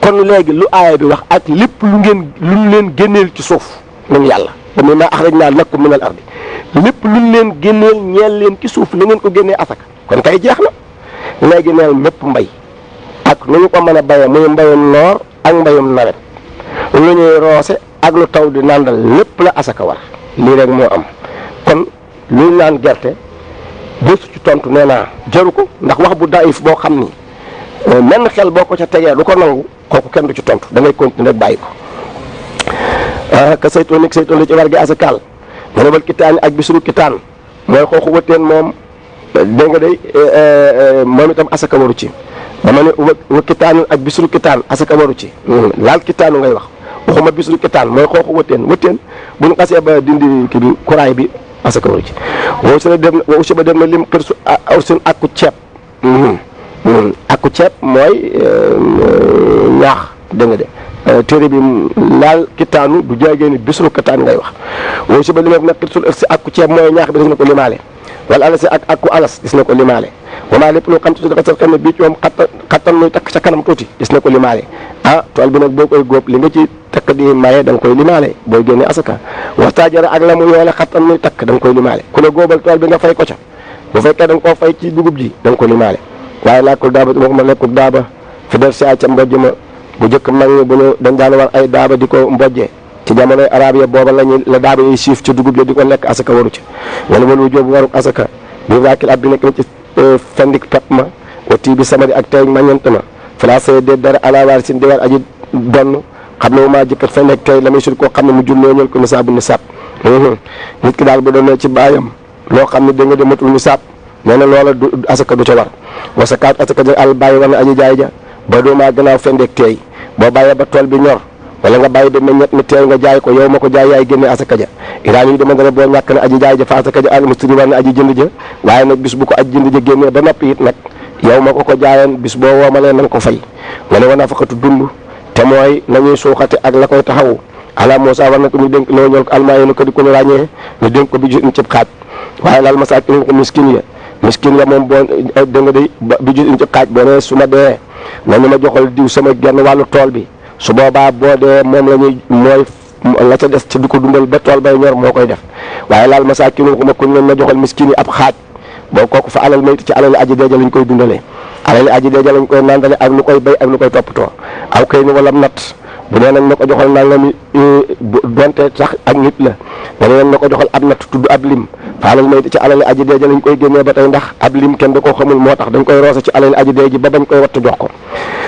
kon léegi lu aaya bi wax ak lépp lu leen génneel ci suuf ñun yàlla wa mimma akhrajna lakum min al-ardi lépp lu leen génneel ñeel leen ci suuf na ngeen ko génnee asaka kon kay jeex na léegi neel mépp mbay ak lu ñu ko mën a bayee muy mbayum noor ak mbayum nawet lu ñuy roose ak lu taw di nàndal lépp la asaka war lii rek moo am kon luy naan gerte bésu ci tontu nee naa jaru ko ndax wax bu daif boo xam ni menn xel boo ko ca tegee du ko nangu kooku kenn du ci tontu da ngay continuer rek bàyyi ko ka saytoon nik saytoon la ci war gi asakaal nga ne wal kitaani ak bisuru kitaan mooy xooxu wëtteen moom dégg nga day moom itam asaka waru ci dama ne wa kitaanu ak bisuru kitaan asaka waru ci laal kitaanu ngay wax waxuma bisuru kitaan mooy xooxu wëtteen bu ñu xasee ba dindi kii bi kuraay bi asaka waru ci wow si ba dem na lim kër su aw seen akku ceeb akku ceeb mooy ñaax dégg nga de téere bi laal kitaanu du jaagee ni bisuru kitaan ngay wax wow si ba lim nag kër su si akku ceeb mooy ñaax bi gis na ko limaale wala alas ak akku alas gis na ko limaale wamaa lépp loo xam te dafa xam ne bii ci moom xattan muy takk ca kanam tuuti gis na ko limaale tool bi nag boo koy góob li nga ci takk di maye da nga koy limaale booy génne asaka waxtaajara ak la mu yoole xattan muy takk da nga koy limaale ku la góobal tool bi nga fay ko ca bu fekkee da nga koo fay ci dugub ji da nga ko limaale waaye laakul daaba waxuma lekkul daaba fi def si ay ca mbojj ma bu njëkk mag ñi bu ñu dañ daan war ay daaba di ko mbojjee ci jamonoy arab ya booba la daaba yi siif ca dugub ja di ko lekk asaka waru ci wala walu jóobu waruk asaka bi raakil ab bi nekk na ci fendik pepp ma wati bi samadi ak tey mañant ma français de dara alawaar sin di war aji donn xam ne maa jëkkat fa nekk tey la muy sut koo xam ne mu jul ñëwal ko nisaabu nisaab nit ki daal bu doonee ci baayam loo xam ne da nga dematul nisaab nee na loola du asaka du ca war wasakaat asaka ja àll bàyyi war na aji jaay ja ba doomaa gannaaw fendeek teey boo bàyyee ba tool bi ñor wala nga bàyyi ba meññet mi teew nga jaay ko yow ma ko jaay yaay génne asaka ja iraan yi dama dara boo ñàkk na aji jaay ja fa asaka ja almustari war na aji jënd ja waaye nag bis bu ko aji jënd ja génnee ba noppi it nag yow ma ko jaayoon bis boo woomalee na nga ko fay nga ne wa nafaqatu dund te mooy nañuy suuxate ak la koy taxawu ala Moussa war na ko ñu dénk loo ñol ko almaa yi ko di ko ñu ràññee ñu dénk ko bi jus in cëb xaaj waaye laal masaakin ko miskin ya moom boo da nga day bi jus in cëb xaaj boo ne su ma dee nañu ma joxal diw sama genn wàllu tool bi su boobaa boo dee moom la ñuy mooy la ca des ci du ko dundal ba tool bay ñor moo koy def waaye laal masaakin ko ma kuñ leen ma joxal miskin yi ab xaaj boo kooku fa alal mayt ci alali aji deeja lañ koy dundalee alali aji deeja lañ koy nandale ak lu koy bay ak lu koy toppatoo aw kay ni wala natt bu nee nañ na ko joxal nangami donte sax ak nit la nga ne nañ na ko joxal ab natt tudd ab lim fa alal mayt ci alali aji deeja lañ koy génnee ba tey ndax ab lim kenn da koo xamul moo tax dañ koy roose ci alali aji deeji ba bañ koy wattu jox ko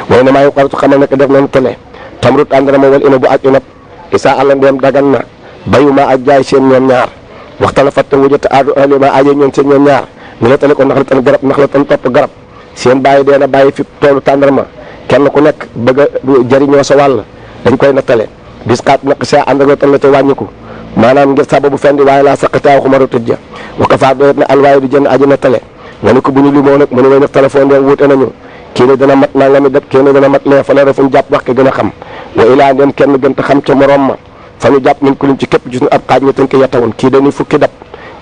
mooy ne maa ngi xaratu xamal nekk def nañ tole tamrut àndarama wal ina bu ak inab isa àlla ndeem dagan na bayuma ak jaay seen ñoom ñaar waxtala fatta wujata aadu alima aje ñoom seen ñoom ñaar ñu la tale ko nax la tan garab nax la tan topp garab seen bàyyi dee na bàyyi fi toolu tàndarma kenn ku nekk bëgg a jëriñoo sa wàll dañ koy nattale bis xaat naq sa àndarma tan la te wàññiku maanaam ngir sababu fendi waaye laa saqataa waxumaro tëj ja waka faa doyet na alwaaye du jënd aji nattale nga ne ko bu ñu limoo nag mu ne way def téléphone deen wuute nañu kii ne dana mat nangami def kii ne dana mat lee fa la refuñ jàpp wax ke gën a xam wa ilaa ndem kenn gën ta xam ca morom ma fa ñu jàpp min kulin ci képp gis ñu ab xaaj ñu tënk yettawun kii dañuy fukki dab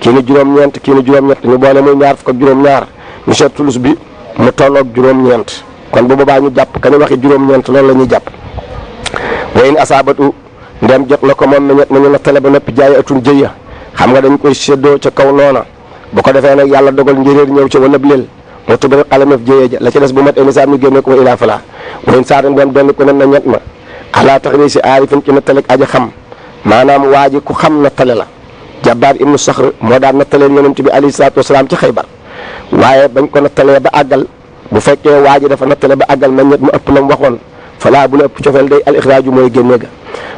kii ni juróom-ñeent kii ni juróom-ñett ñu boole muy ñaar fukk ak juróom-ñaar ñu seet tulus bi mu tolloog juróom-ñeent kon bu boobaa ñu jàpp ka ñu waxi juróom-ñeent loolu la ñuy jàpp wayin asaabatu ndem jot na ko moom meñet nañu na tale ba noppi jaay atun jëya xam nga dañ koy séddoo ca kaw noona bu ko defee nag yàlla dogal njëréer ñëw ca wala leel moo tubari xalamef jëyee ja la ci des bu mat énisaab ñu génne ko wa ilaa fala wayin saaren dem dolli ko nen na ñett ma xalaa tax ri si aarifin ci nattaleeg aji xam maanaam waa ji ku xam nattale la Jabbaar ibnu Saxr moo daan nattaleen yonent bi alayhi salaatu wasalaam ci Xaybar waaye bañ ko nattalee ba àggal bu fekkee waa ji dafa nattale ba àggal meññet mu ëpp la mu waxoon falaa bu la ëpp cofeel day al ixraaju mooy génne ga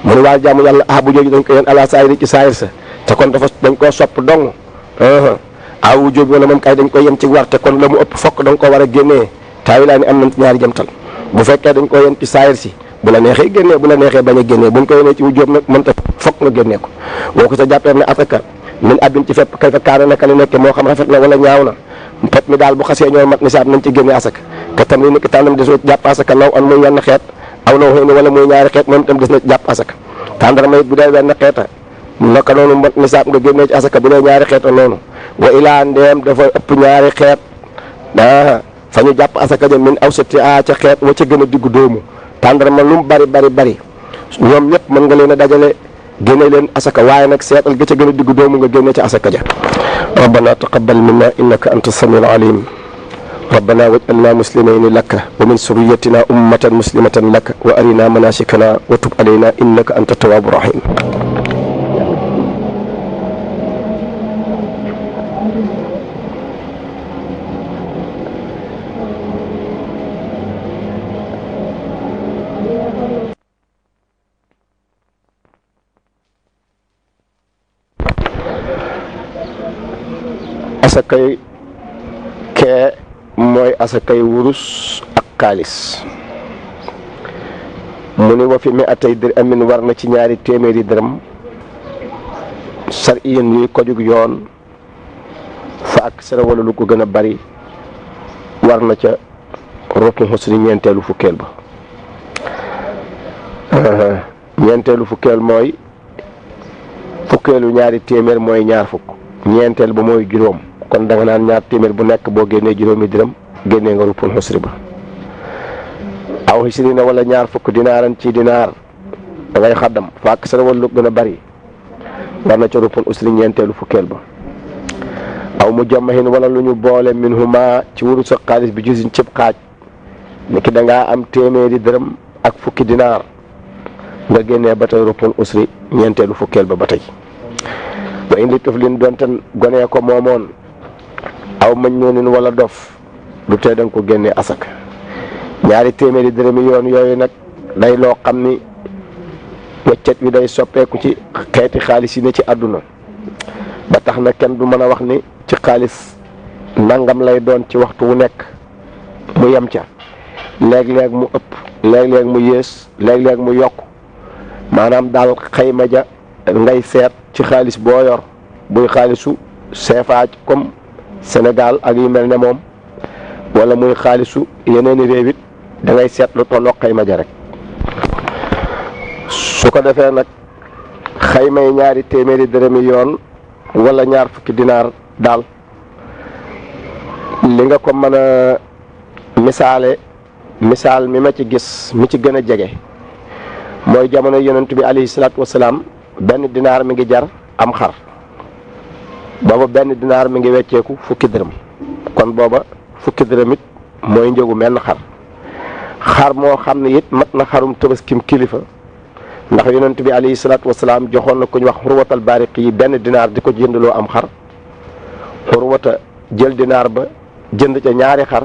mu ne waa jaamu yàlla bu jooju dañ ko yéen ala saayiri ci saayir sa te kon dafa dañ koo sopp dong awu jóobi wala moom kay dañ koy yem ci war te kon la mu ëpp fokk da nga ko war a génnee taawi laa ni am nañ ñaari jëmtal bu fekkee dañ ko yem ci saayir si bu la neexee génnee bu la neexee bañ a génnee buñ ko yemee ci wu jóob nag mënta fokk nga génnee ko boo ko sa jàppee ne asaka min abin ci fepp kay fa kaana naka la nekke moo xam rafet na wala ñaaw na pepp mi daal bu xasee ñoo mat nisaab nañ ci génnee asaka te tam li nekk tànnam des na jàpp asaka naw an muy wenn xeet aw naw xëy ni wala muy ñaari xeet moom itam des na jàpp asaka tàndarma it bu dee wenn xeeta naka noonu mat nisaab nga génnee ci asaka bu dee ñaari xeeta noonu wa ilaa ndeem dafa ëpp ñaari xeet fa ñu jàpp asaka ja min aw sati a ca xeet wa ca gën a diggu dóomu tàndarma lu mu bari ñoom ñëpp mën nga leen a dajale génne leen asaka waaye nag seetal ga ca gën a diggu doomu nga génne ci asaka ja rabbana taqabbal minna innaka anta samiul alim rabbana waj'alna muslimayni laka wa min surriyatina ummatan muslimatan laka wa arina manasikana wa tub alayna innaka anta tawwabur rahim asakay kee mooy asakay wurus ak xaalis mu ni wa fi mi atay dir amin war na ci ñaari téeméeri dërëm sar iyen yuy kojug yoon fa ak sara wala lu ko gën a bari war na ca rokku xusri ñeenteelu fukkeel ba ñeenteelu fukkeel mooy fukkeelu ñaari téeméer mooy ñaar fukk ñeenteel ba mooy juróom kon da nga naan ñaar téeméer bu nekk boo génnee juróomi dërëm génnee nga ruppul xusri ba aw xisri na wala ñaar fukk dinaaran ci dinaar da ngay xaddam fàkk sa wala lu gën a bari war na ca ruppul xusri ñeenteelu fukkeel ba aw mu jamahin wala lu ñu boole min huma ci wuru sa xaalis bi jusin cib xaaj ni ki da ngaa am téeméeri dërëm ak fukki dinaar nga génnee ba tey ruppul xusri ñeenteelu fukkeel ba tey wa indi tuflin doonte gonee ko moomoon aw mañ noonin wala dof du tee da nga ko génnee asaka ñaari téeméeri dërëmi yoon yooyu nag day loo xam ni weccet wi day soppeeku ci xeeti xaalis yi ne ci àdduna ba tax na kenn du mën a wax ni ci xaalis nangam lay doon ci waxtu wu nekk mu yem ca léeg-léeg mu ëpp léeg-léeg mu yées léeg-léeg mu yokk maanaam daal xayma ja ngay seet ci xaalis boo yor buy xaalisu CFA comme Sénégal ak yu mel ne moom wala muy xaalisu yeneeni réew it da ngay seet lu tolloog xayma ja rek su ko defee nag xayma yi ñaari téeméeri dërëmi yoon wala ñaar fukki dinaar daal li nga ko mën a misaal mi ma ci gis mi ci gën a jege mooy jamono yonent bi alayhi salaatu wasalaam benn dinaar mi ngi jar am xar booba benn dinaar mi ngi wecceeku fukki dërëm kon booba fukki dërëm it mooy njëgu menn xar moo xam ne it mat na xarum tëbaskim kilifa ndax yonent bi alayhi salaatu wasalaam joxoon na ku ñu wax xurwatal baariqi yi benn dinaar di ko jëndaloo am xar xurwata jël dinaar ba jënd ca ñaari xar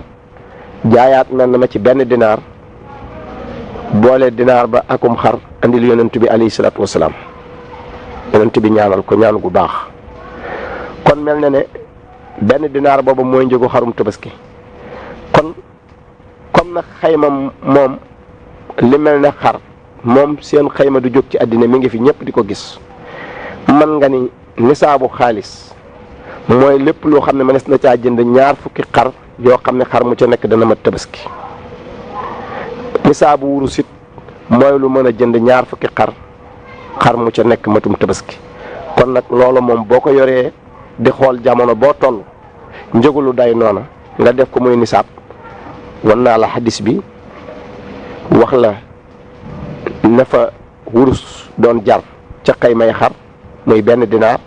jaayaat mel na ma ci benn dinaar boole dinaar ba akum xar andil yonent bi alayhi salaatu wasalaam yonent bi ñaanal ko ñaan gu baax kon mel na ne benn dinaar booba mooy njëgu xarum tabaski kon comme na xayma moom li mel ne xar moom seen xayma du jóg ci àddina mi ngi fi ñëpp di ko gis man nga ni nisaabu xaalis mooy lépp loo xam ne mënees na caa jënd ñaar fukki xar yoo xam ne xar mu ca nekk dana mat tabaski nisaabu wurus it mooy lu mën a jënd ñaar fukki xar xar mu ca nekk matum tabaski kon nag loolu moom boo ko yoree di xool jamono boo toll njëgulu day noona nga def ko muy nisaab wan naa la xadis bi wax la na fa wurus doon jar ca xaymay xar muy benn dinaar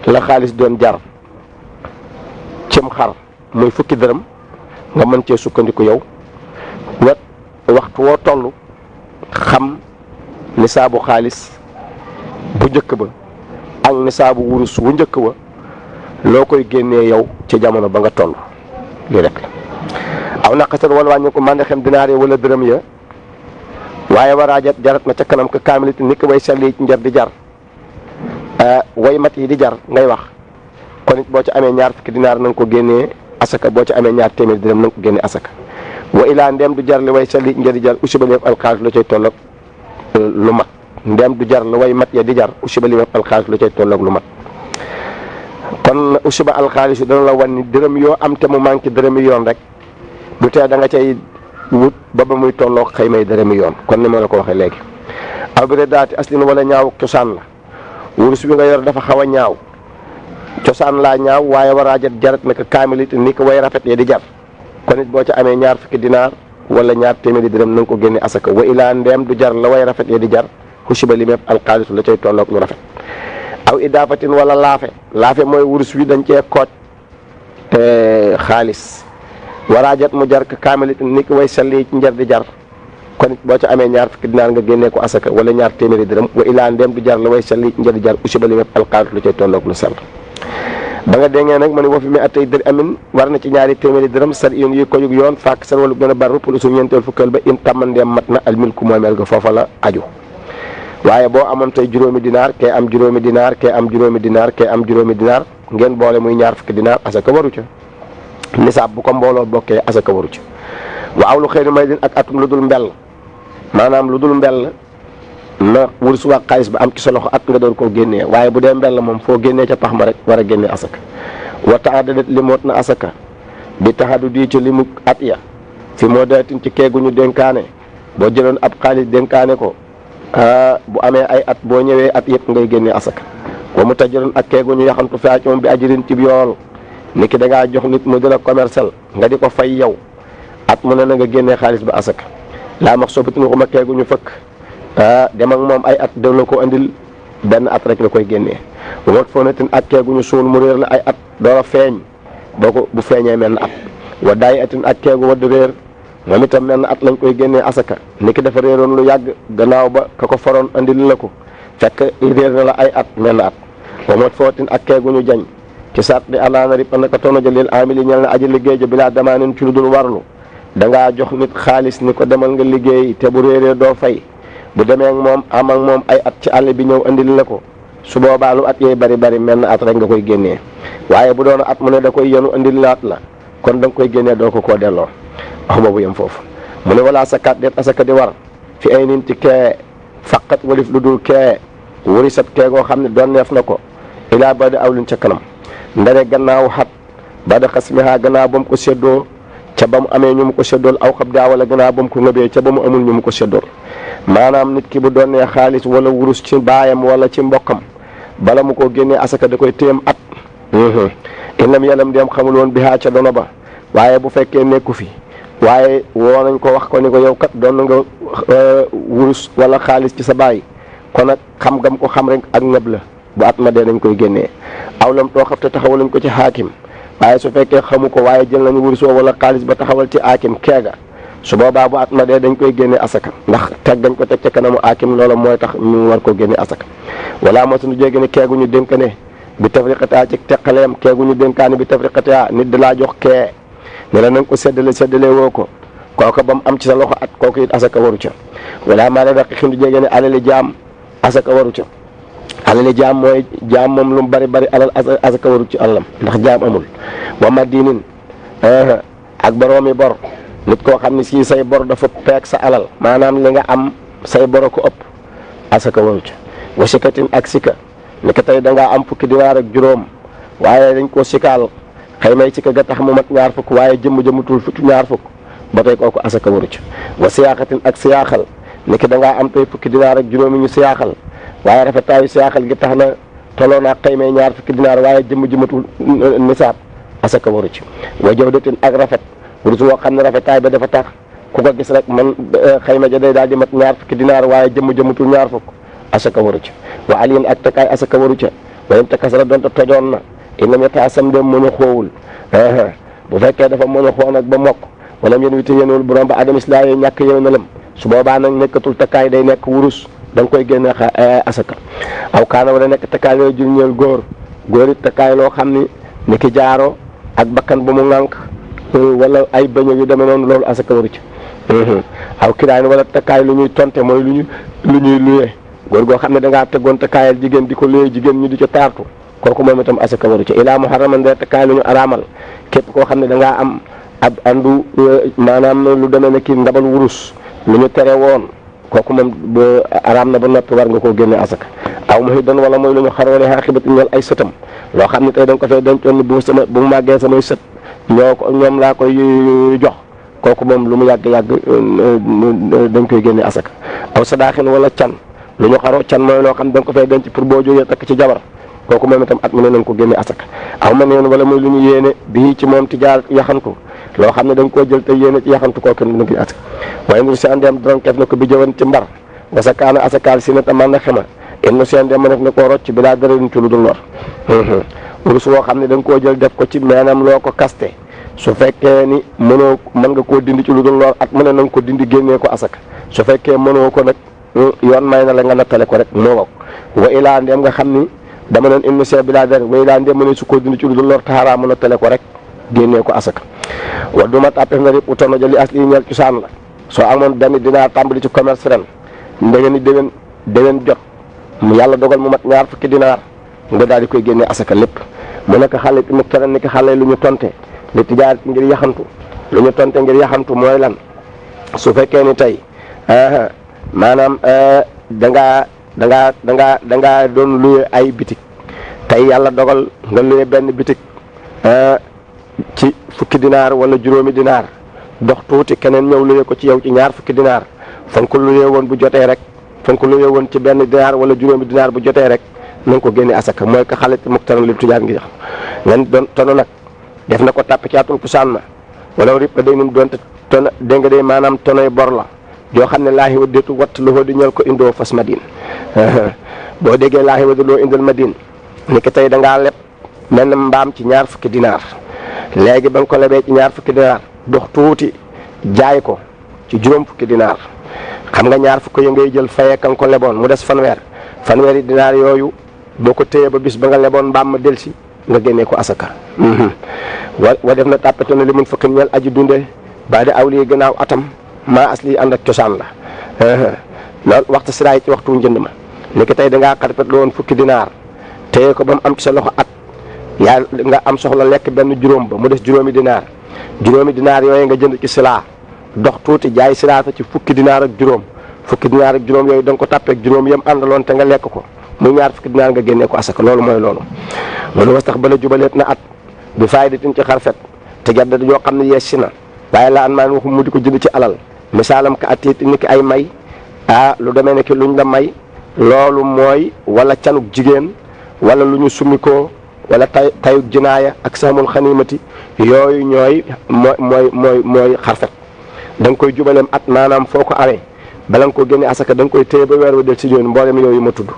la xaalis doon jar cim xar muy fukki dërëm nga mën cee sukkandiku yow waxtu woo toll xam nisaabu xaalis bu njëkk ba ak nisaabu wurus wu njëkk ba loo koy génnee yow ci jamono ba nga toll lii rek la aw naqasat wala wàññi ko man xem dinaar yi wala dërëm ya waaye waraajat jarat na ca kanam ka kaamilit ni ko way selli ci njar di jar way mat yi di jar ngay wax kon it boo ci amee ñaar fukki dinaar na nga ko génnee asaka boo ci amee ñaar téeméeri dërëm na nga ko génnee asaka wa ilaa ndem du jar li way selli ci njar di jar usiba li alxaalis lu cay tolloog lu mat ndem du jar lu way mat ya di jar usiba li alxaalis lu cay tolloog lu mat kon usiba alxaalis yi dana la wan ni dërëm yoo am te mu manqué dërëmi yoon rek du tee da nga cay wut ba muy tolloog xëy may dërëmi yoon kon ni ma la ko waxee léegi aw bi daati aslin wala ñaaw cosaan la wurus bi nga yor dafa xaw a ñaaw cosaan laa ñaaw waaye waraajat jarat naka kaamilit ni ko way rafet ya di jar kon it boo ca amee ñaar fukki dinaar wala ñaar téeméeri dërëm na nga ko génne asaka wa ilaa ndeem du jar la way rafet ya di jar xusiba li mépp alxaalisu la cay tolloog lu rafet aw idaafatin wala laafe mooy wurus wi dañ cee kooj xaalis waraajat mu jar ka kaamilit ni ko way salli ci njar di jar kon it boo ca amee ñaar fukki dinaar nga génnee ko asaka wala ñaar téeméeri dërëm wa ilaa ndeem du jar la way salli ci njar di jar xusiba li mépp alxaalisu la cay tolloog lu sell ba nga déggee nag ma ne wa fi mi atay dër amin war na ci ñaari téeméeri dërëm sar yoon yi ko yug yoon fàkk sar walu gën a bar pour su ñeenteel fukkal ba in tàmmandeem mat na almilku moomeel ga foofa la aju waaye boo amoon tey juróomi dinaar kee am juróomi dinaar kee am juróomi dinaar kee am juróomi dinaar ngeen boole muy ñaar fukki dinaar asaka waru ca nisaab bu ko mbooloo bokkee asaka waru ca waaw lu xëy na may din ak atum lu dul mbell maanaam lu dul mbell na wurus waa xaalis ba am ci sa loxo at nga doon koo génnee waaye bu dee mbell moom foo génnee ca pax ma rek war a génnee asaka wa taadadat limoot na asaka bi taxadu di ci limu at ya fi moo daatin ci keeguñu dénkaane boo jëloon ab xaalis dénkaane ko bu amee ay at boo ñëwee at yëpp ngay génnee asaka wa mu tajaroon ak keeguñu yaxantu faa ci moom bi ajirin ci yool ni ki da ngaa jox nit mu di la commercial nga di ko fay yow at mu ne na nga génnee xaalis ba asaka laa max sobatin waxuma keeguñu fëkk dem ak moom ay at def la ko andil benn at rek la koy génnee wat foo natin ak keeguñu suul mu réer la ay at door a feeñ boo ko bu feeñee mel na at wa daay atin ak keegu wadd réer moom itam mel na at lañ koy génnee asaka ni ki dafa réeroon lu yàgg gannaaw ba ka ko foroon andil la ko fekk réer na la ay at mel na at wa wat footin ak keeguñu jañ ci sat di alaana rib naka tono jëleel amili ñel na aji liggéey ja bilaa damaanin ci lu dul warlu dangaa jox nit xaalis ni ko demal nga liggéey te bu réeree doo fay bu demee ak moom am ak moom ay at ci àll bi ñëw andil la ko su boobaa lu at yee bari bari mel na at rek nga koy génnee waaye bu doon at mu ne da koy yenu andil laat la kon da nga koy génnee doo ko koo delloo wax boobu yem foofu mu ne walaa sakat det asaka di war fi ay nin ci kee faqat walif lu dul kee wuri sat kee goo xam ne doon neef na ko ilaa ba da awlin ca kanam ndare gannaaw xat ba da xasmiha gannaaw ba mu ko séddoo ca ba mu amee ñu mu ko séddool aw xab daa wala gannaaw ba mu ko ngëbee ca ba mu amul ñu mu ko séddool maanaam nit ki bu doonee xaalis wala wurus ci baayam wala ci mbokkam bala mu ko génnee asaka da koy téem at inam yelam dem xamul woon bi haa ca dono ba waaye bu fekkee nekku fi waaye woo nañ ko wax ko ni ko yow kat doon nga wurus wala xaalis ci sa baay kon nag xam gam ko xam rek ak ngëb la bu at ma dee nañ koy génnee awlam too xam te taxawal nañ ko ci xaakim waaye su fekkee xamu ko waaye jël nañu wurus wala xaalis ba taxawal ci aakim keega su boobaa bu at ma dee dañ koy génne asaka ndax teg dañ ko teg ca kanamu aakim loola mooy tax ñu war ko génne asaka wala mosuñu jéggi ne keegu ñu dénkane bi tafriqataa ci teqaleem keegu ñu dénkaane bi tafriqataa nit da laa jox kee ne la na nga ko séddale woo ko kooka ba mu am ci sa loxo at kooku it asaka waru ca wala maa la daq xindu jéggi ne alali jaam asaka waru ca alali jaam mooy jaam moom lu mu bari bari alal asaka waru ci alalam ndax jaam amul wa ma diinin ak boroomi bor nit koo xam ne si say bor dafa peeg sa alal maanaam li nga am say boro ko ëpp asaka waru ca wa sikatin ak sika ni ko tey dangaa am fukki dinaar ak juróom waaye dañ koo sikaal xëy may sika ga tax mu mat ñaar fukk waaye jëmm-jëmmutul fukki ñaar fukk ba tey kooku asaka waru ca wa siyaaxatin ak siyaaxal ni ki dangaa am tey fukki dinaar ak juróomi ñu siyaaxal waaye rafetaayu saaxal gi tax na tolloo naa xëymee ñaar fukki dinaar waaye jëmm jëmatul nisaab asaka waru ci wa jawdatin ak rafet wurus woo xam ne rafetaay ba dafa tax ku ko gis rek man xayma ja day daal di mat ñaar fukki dinaar waaye jëmm jëmatul ñaar fukk asaka waru ci wa aliyin ak takkaay asaka waru ca wayam takasara doonte tojoon na inam yetaasam dem mën a xoowul bu fekkee dafa mën a xoo nag ba mokk wala yéen wite yéenwul borom ba adamis laa yee ñàkk yéen na lam su boobaa nag nekkatul takkaay day nekk wurus da nga koy génne asaka aw kaana wala nekk takkaay yooyu jul ñeel góor it takkaay loo xam ni ki jaaro ak bakkan bu mu ŋànk wala ay bëñ yu demee noonu loolu asaka waru ci aw kiraay wala takkaay lu ñuy tonte mooy lu ñuy luyee góor goo xam ne dangaa teggoon takkaayal jigéen di ko luyee jigéen ñu di ca taartu kooku moom itam asaka waru ci ilaa muharraman de takkaay lu ñu araamal képp koo xam ne dangaa am ab andu maanaam lu demee ne kii ndabal wurus lu ñu tere woon kooku moom araam na ba noppi war nga koo génne asaka aw mu doon wala mooy lu ñu xaroone xaqibati ñeel ay sëtam loo xam ne tey da nga ko fee dencoon ni bu mu màggee samay sët ñoom laa koy jox kooku moom lu mu yàgg-yàgg dañ koy génne asaka aw sadaaxin wala can lu ñu xaroo can mooy loo xam ne da nga ko fee denc pour boo jógee takk ci jabar kooku moom itam at mu ne na nga ko génne asaka aw ma neen wala muy lu ñu yéene bii ci moom tijaar yaxantu loo xam ne da nga koo jël te yéene ci yaxantu kooku na ngi asaka waaye ndur si andeem doon kef na ko bi jëwan ci mbar wasa kaana asakaal si ne taman na xema innu si andeem ma def na koo rocc bi laa dara ñu ci lu dul lor urus woo xam ne da nga koo jël def ko ci meenam loo ko kaste su fekkee ni mën nga koo dindi ci lu dul lor at mu ne na nga ko dindi génnee ko asaka su fekkee mënoo ko nag yoon may na la nga nattale ko rek moo wok wa ilaa ndeem nga xam ni dama noon innu see bi laa dara wa ilaa ndeem mu ne su koo dindi ci lu dul lor taxaraa mu nattale ko rek génnee ko asaka wa duma tàppef na rip utono ja li as lii ñeel cosaan la soo amoon benn dinaa tàmbali ci commerce ren ndege ni déwén jot mu yàlla dogal mu mat ñaar fukki dinaar nga daal di koy génnee asaka lépp mu nekk xale mu ren ni ki xale lu ñu tonte li tijaar ngir yaxantu lu ñu tonte ngir yaxantu mooy lan su fekkee ni tey maanaam dangaa doon luye ay bitik tey yàlla dogal nga luye benn bitik ci fukki dinaar wala juróomi dinaar dox tuuti keneen ñëw luye ko ci yow ci ñaar fukki dinaar fan ko luye woon bu jotee rek fan ko luye woon ci benn dinaar wala juróomi dinaar bu jotee rek na nga ko génne asaka mooy ko xale ci muktaran li tujaar ngi xam ngeen doon tono nag def na ko tàpp ci atum kusaan ma wala rib day nun doonte tono dégg nga day maanaam tonoy bor la joo xam ne laahi wa déetu watt loxoo di ñel ko indoo fas madine boo déggee laahi wa loo indal madine ni ki tey dangaa leb mel na mbaam ci ñaar fukki dinaar léegi ba nga ko lebee ci ñaar fukki dinaar dox tuuti jaay ko ci juróom fukki dinaar xam nga ñaar fukki ya ngay jël fayee ka nga ko leboon mu des fanweeri dinaar yooyu boo ko téyee ba bis ba nga leboon mbaam ma delsi nga génnee ko asaka wa def na tàppate na li mun fakkin ñel aji dunde ba di aw lii gannaaw atam maa as lii ànd ak cosaan la loolu waxtu siraay ci waxtu njënd ma ni ki tey dangaa xarfet la woon fukki dinaar téye ko ba mu am ci sa loxo at yaa nga am soxla lekk benn juróom ba mu des juróomi dinaar yooyu nga jënd ci silaa dox tuuti jaay silaata ci fukki dinaar ak juróom yooyu da nga ko tàppeek juróom yam àndaloon te nga lekk ko muy ñaar fukki dinaar nga génnee ko asaka loolu mooy loolu loolu was tax bala jubaleet na at bi faydatin ci xarfet te jadda yoo xam ne yees si na waaye la an maan waxu mu di ko jënd ci alal misaalam ka atiit ni ki ay may lu demee ne ki luñ la may loolu mooy wala canuk jigéen wala lu ñu summikoo wala tayuk jinaaya ak saamul xaniimati yooyu ñooy mooy xarfet da nga koy jubaleem at maanaam foo ko awee bala nga ko génne asaka da nga koy téye ba weer wa del si yoon mboolem yooyu ma tudd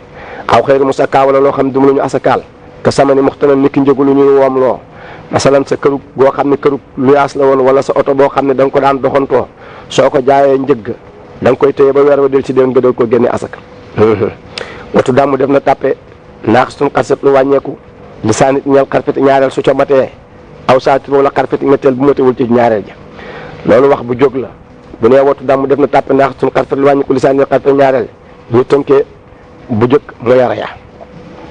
aw xëyru musakka wala loo xam ne du lu ñu asakaal ka samani muxtanan ni ki njëgu lu ñuy woom loo masalan sa kërug goo xam ne kërug luyaas la woon wala sa oto boo xam ne da nga ko daan doxantoo soo ko jaayee njëgg da nga koy téye ba weer wa del si déwén nga doog ko génne asaka watu dàmm def na tàppe naax suñ xarset lu wàññeeku li saa nit ñeel xarfeti ñaareel su ca matee aw saatin wala xarfeti ñetteel bu matewul ci ñaareel ja loolu wax bu jóg la bu nee watu dàmm def na tàppe naax suñ xarfet lu wàññeeku li saa nit xarfeti ñaareel ñu tënkee bu jëkk mu yara ya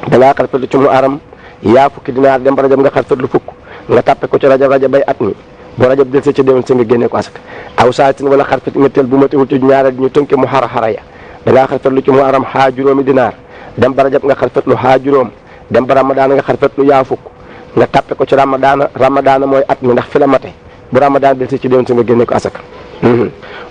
dangaa xarfet lu ci mu aram yaa fukki dinaar dem ba rajab nga xarfet lu fukk nga tàppe ko ci rajab bay at mi bu rajab del see ci déwén sa nga génnee ko asaka aw saatin wala xarfet ñetteel bu matewul ci ñaareel ñu tënkee mu xara ya dangaa xarfet lu ci mu aram xaa juróomi dinaar dem ba rajab nga xarfet lu xaa juróom dem ba ramadaana nga xarfet lu yaa fukk nga tàppe ko ci ramadaana mooy at mi ndax fi la mate bu ramadaan del si ci déwén sa nga génnee ko asaka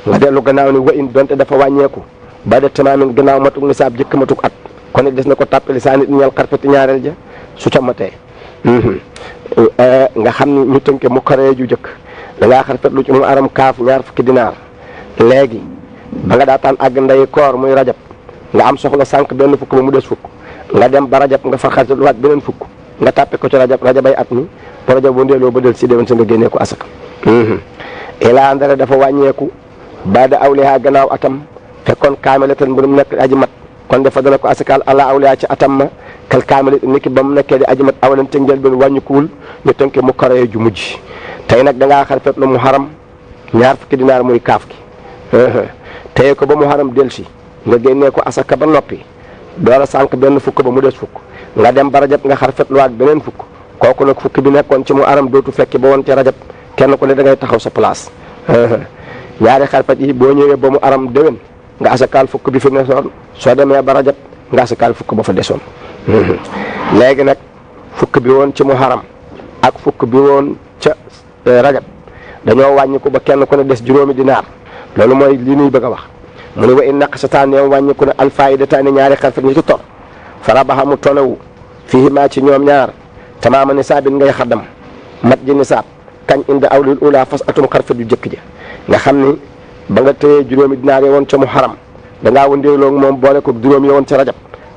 nga dellu gannaaw ni wa in donte dafa wàññeeku ba de tamaamin gannaaw matuk nisaab jëkk matuk at kon it des na ko tàppali saa nit ñeel xarfeti ñaareel ja su ca matee nga xam ni ñu tënke mu xaree ju jëkk da ngaa xarfet lu ci mu aram kaaf ñaar fukki dinaar léegi ba nga daataan àgg nday koor muy rajab nga am soxla sànq benn fukk ba mu des fukk nga dem ba rajab nga fa xarfet lu waat beneen fukk nga tàppe ko ci rajabay at mi ba rajab bu ndeeloo ba del si déwén sa nga génnee ko asaka ilaa ndara dafa wàññeeku baada awliha gannaaw atam fekkoon kaamilatan bu mu nekk aji mat kon dafa dana ko asakaal ala awliha ci atam ma kal kaamil niki ba mu nekkee di aji mat awalan ca njëlbeen wàññikuwul ñu tënke mu karee ju mujj tey nag da ngaa xarfet lu mu xaram ñaar fukki dinaar muy kaaf gi teye ko ba mu xaram del si nga génnee ko asaka ba noppi door a sànq benn fukk ba mu des fukk nga dem ba rajab nga xarfet lu ak beneen fukk kooku nag fukk bi nekkoon ci mu aram dootu fekki ba woon ci rajab kenn ku ne da ngay taxaw sa place ñaari xarfet yi boo ñëwee ba mu aram déwén nga asakaal fukk bi fi nesoon soo demee ba rajab nga asakaal fukk ba fa desoon léegi nag fukk bi woon ci mu xaram ak fukk bi woon ca rajab dañoo wàññi ko ba kenn ku ne des juróomi dinaar loolu mooy li ñuy bëgg a wax mu ne wa in naqsataan neem wàññi ko ne alfaidataani ñaari xarfet ñu ci tor farabaxa mu tolewu fii maa ci ñoom ñaar tamaama nisaabin ngay xaddam mat ji nisaab kañ inda awlil ula fas atum xarfet yu jëkk ja nga xam ni ba nga téyee juróomi dinaar yi woon ca mu xaram dangaa wëndeeloo moom boole ko juróom yi woon ca rajab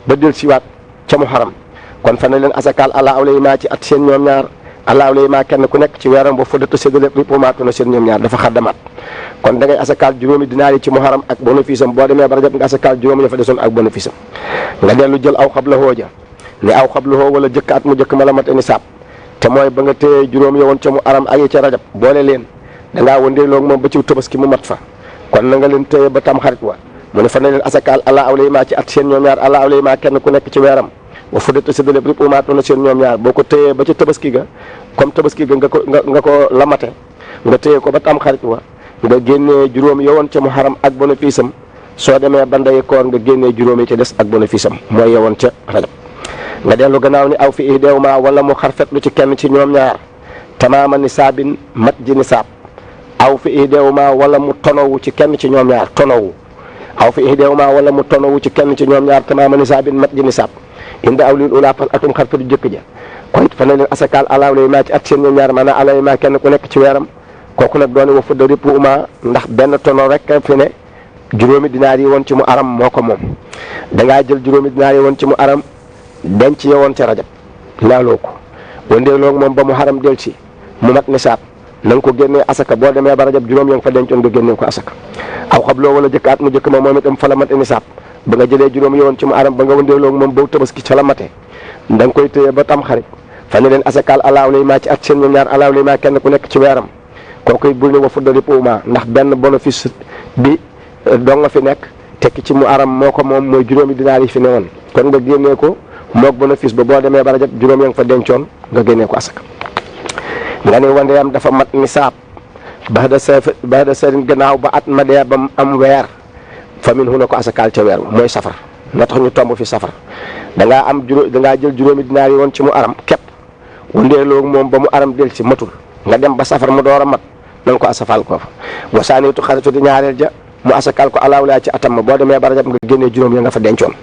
ba del siwaat ca mu xaram kon fa ne leen asakaal ala awlay maa ci at seen ñoom ñaar ala awlay maa kenn ku nekk ci weeram ba fodata séddale ripomaatu na seen ñoom ñaar dafa xaddamaat kon da ngay asakaal juróomi dinaar yi ci mu xaram ak bénéfice am boo demee ba rajab nga asakaal juróomi ya fa desoon ak bénéfice am nga dellu jël aw xabla hooja ni aw xabla hoo wala jëkk at mu jëkk ma la mat nisaab te mooy ba nga téyee juróom ya woon ca mu aram ak yi ca rajab boole leen dangaa wëndeeloo moom ba ci tabaski mu mat fa kon na nga leen téye ba tam xarit wa mu ne fa ne leen asakaal ala awlay maa ci at seen ñoom ñaar ala awlay maa kenn ku nekk ci weeram wa fodata séddale ripomaatu na seen ñoom ñaar boo ko téyee ba ci tabaski ga comme tabaski ga nga ko lamate nga téye ko ba tam xarit wa nga génnee juróom yowoon ca mu xaram ak bénéfice am soo demee ba ndey koor nga génnee juróom yi ca des ak bénéfice am mooy yowoon ca rajab nga dellu gannaaw ni aw fi ihdeew ma wala mu xarfetlu ci kenn ci ñoom ñaar tamaama nisaabin mat ji nisaab aw fi ihdeew ma wala mu tonowu ci kenn ci ñoom ñaar tonowu aw fi ihdeew ma wala mu tonowu ci kenn ci ñoom ñaar tamaama nisaabin mat ji nisaab inda awlil ula pas atum xarfetu jëkk ja kon fa ne leen asakaal alaaw lay maa ci at seen ñoom ñaar maanaam alay maa kenn ku nekk ci weeram kooku nag doone wa fudda ripp uma ndax benn tono rek fi ne juróomi dinaar yi woon ci mu aram moo ko moom dangaa jël juróomi dinaar yi woon ci mu aram denc ya woon ca rajab laaloo ko wëndeeloo moom ba mu xaram del si mu mat nisaab na nga ko génnee asaka boo demee ba rajab juróom ya nga fa dencoon nga génnee ko asaka aw xabloo wala jëkk at mu jëkk ma moom itam fa la mat nisaab ba nga jëlee juróom yowoon ci mu aram ba nga wëndeeloo moom boo tabaski ca la mate da nga koy téye ba tam xarit fa ne leen asakaal alaaw lay maa ci at seen ñoom ñaar alaaw lay maa kenn ku nekk ci weeram kooku bul ne wa fudda ripp uma ndax benn bénéfice bi doo nga fi nekk tekki ci mu aram moo ko moom mooy juróomi dinaar yi fi ne woon kon nga génnee ko moog bénéfice ba boo demee ba rajab juróom ya nga fa dencoon nga génnee ko asaka nga ne wandeyam dafa mat nisaab baxda sarin gannaaw ba at ma dee ba am weer fa min hu na ko asakaal ca weer mooy safar moo tax ñu tomb fi safar dangaa jël juróomi dinaar yi woon ci mu aram képp wëndeeloo moom ba mu aram del ci matul nga dem ba safar mu door a mat na nga ko asafal ko fa wasaanitu xaritu di ñaareel ja mu asakaal ko alaawlaa ci atam ma boo demee ba rajab nga génnee juróom ya nga fa dencoon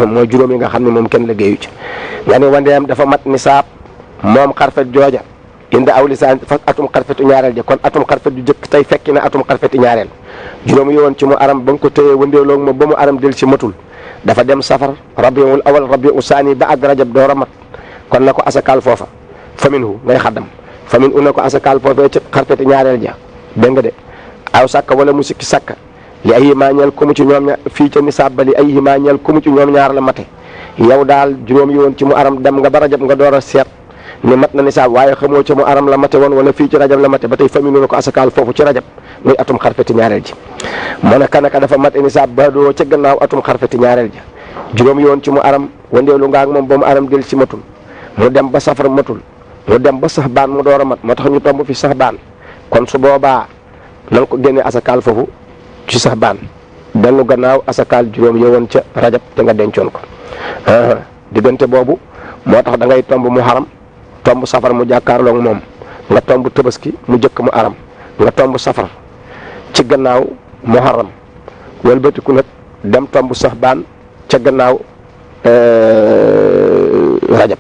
mooy juróom yi nga xam ne moom kenn liggéeyu ci nga ne wandeem dafa mat nisaab moom xarfet jooja inda aw lisaan fa atum xarfetu ñaareel ja kon atum xarfet ju jëkk tey fekki na atum xarfeti ñaareel juróom yi woon ci mu aram ba nga ko téyee wëndeeloo moom ba mu aram del ci matul dafa dem safar rabiul awal rabiul saani ba ak rajab door a mat kon na ko asakaal foofa faminhu ngay xaddam famin u na ko asakaal foofee ci xarfeti ñaareel ja dégg nga de aw sàkka wala mu sikki sàkka li ay himañeel ku mu ci ñoom ñaar fii ca nisaab ba li ay himañeel ku mu ci ñoom ñaar la mate yow daal juróom yi woon ci mu aram dem nga ba rajab nga door a seet ni mat na nisaab waaye xamoo ca mu aram la mate woon wala fii ci rajab la mate ba tey faminu na ko asakaal foofu ci rajab muy atum xarfeti ñaareel ji mu ne kanaka dafa mate nisaab ba doo ca gannaaw atum xarfeti ñaareel ja juróom yi woon ci mu aram wandeelu nga ak moom ba mu aram del ci matul mu dem ba safar matul mu dem ba sax baan mu door a mat moo tax ñu tomb fi sax baan kon su boobaa na nga ko génnee asakaal foofu ci sax baan dellu gannaaw asakaal juróom yowoon ca rajab te nga dencoon ko diggante boobu moo tax da ngay tomb mu xaram tomb safar mu jàkkaarloog moom nga tomb tabaski mu jëkk mu aram nga tomb safar ci gannaaw mu xaram wëlbatiku nag dem tomb sax baan ca gannaaw rajab.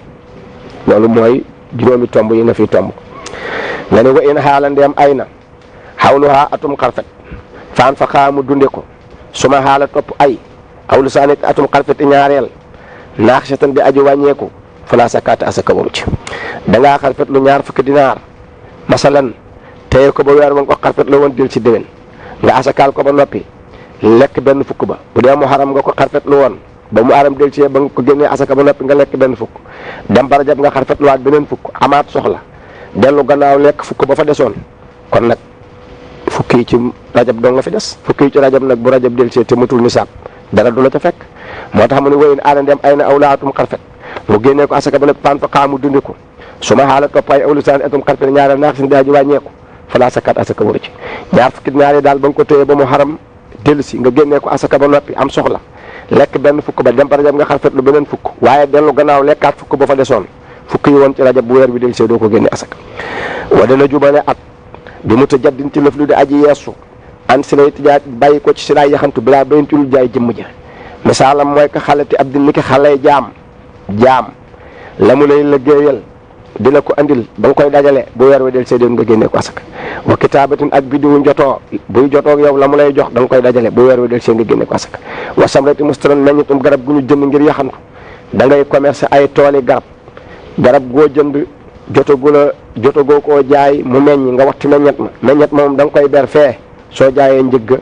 loolu mooy juróomi tomb yi nga fi tomb nga ne wa in xaala ndeem ay na xawluha atum xarfet faan fa xaamu dunde ko suma xaala topp ay awlu saanit atum xarfet ñaareel naax satan di aju wàññeeku fala sakaata asaka waru ci dangaa xarfet lu ñaar fukki dinaar masalan téye ko ba weer ba nga ko xarfet la woon dil ci déwén nga asakaal ko ba noppi lekk benn fukk ba bu dee mu xaram nga ko xarfet lu woon ba mu aram del ci ba nga ko génnee asaka ba noppi nga lekk benn fukk dem ba rajab nga xarfet lu waat beneen fukk amaat soxla dellu gannaaw lekk fukk ba fa desoon kon nag fukk yi ci rajab doo nga fi des fukk yi ci rajab nag bu rajab del ci te matul nisaab dara du la ca fekk moo tax mu ne wayin aala ndem ay na awlaatum xarfet mu génnee ko asaka ba noppi paan fa xaamu dundi ko su ma xaala toppaay awlu saan atum xarfet ñaareel naax sin daaji wàññeeku falaa sakat asaka waru ci ñaar fukki ñaari daal ba nga ko téye ba mu xaram dellu si nga génnee ko asaka ba noppi am soxla lekk benn fukk ba dem ba rajab nga xarfet lu beneen fukk waaye dellu gannaaw lekkaat fukk ba fa desoon fukk yi woon ci rajab bu weer bi del see doo ko génne asaka wa dana jubane at bi mu ta jaddin ci lëf lu di aji yeesu an si lay tijaat bàyyi ko ci si laay yaxantu bilaa bayntilul jaay jëmm ja misaalam mooy ka xalati ab din ni ki xalay jaam la mu lay liggéeyal di la ko andil ba nga koy dajale bu weer wi del see nga génne ko asaka wa kitaabatin ak bidiwu njotoo buy jotoog yow la mu lay jox da nga koy dajale bu weer wi del see nga génne ko asaka wa samrati mustaran meññitum garab gu ñu jënd ngir yaxantu da ngay commerce ay tooli garab goo jënd jotagoo koo jaay mu meññ nga waxtu meññet ma moom da nga koy ber fee soo jaayee njëgg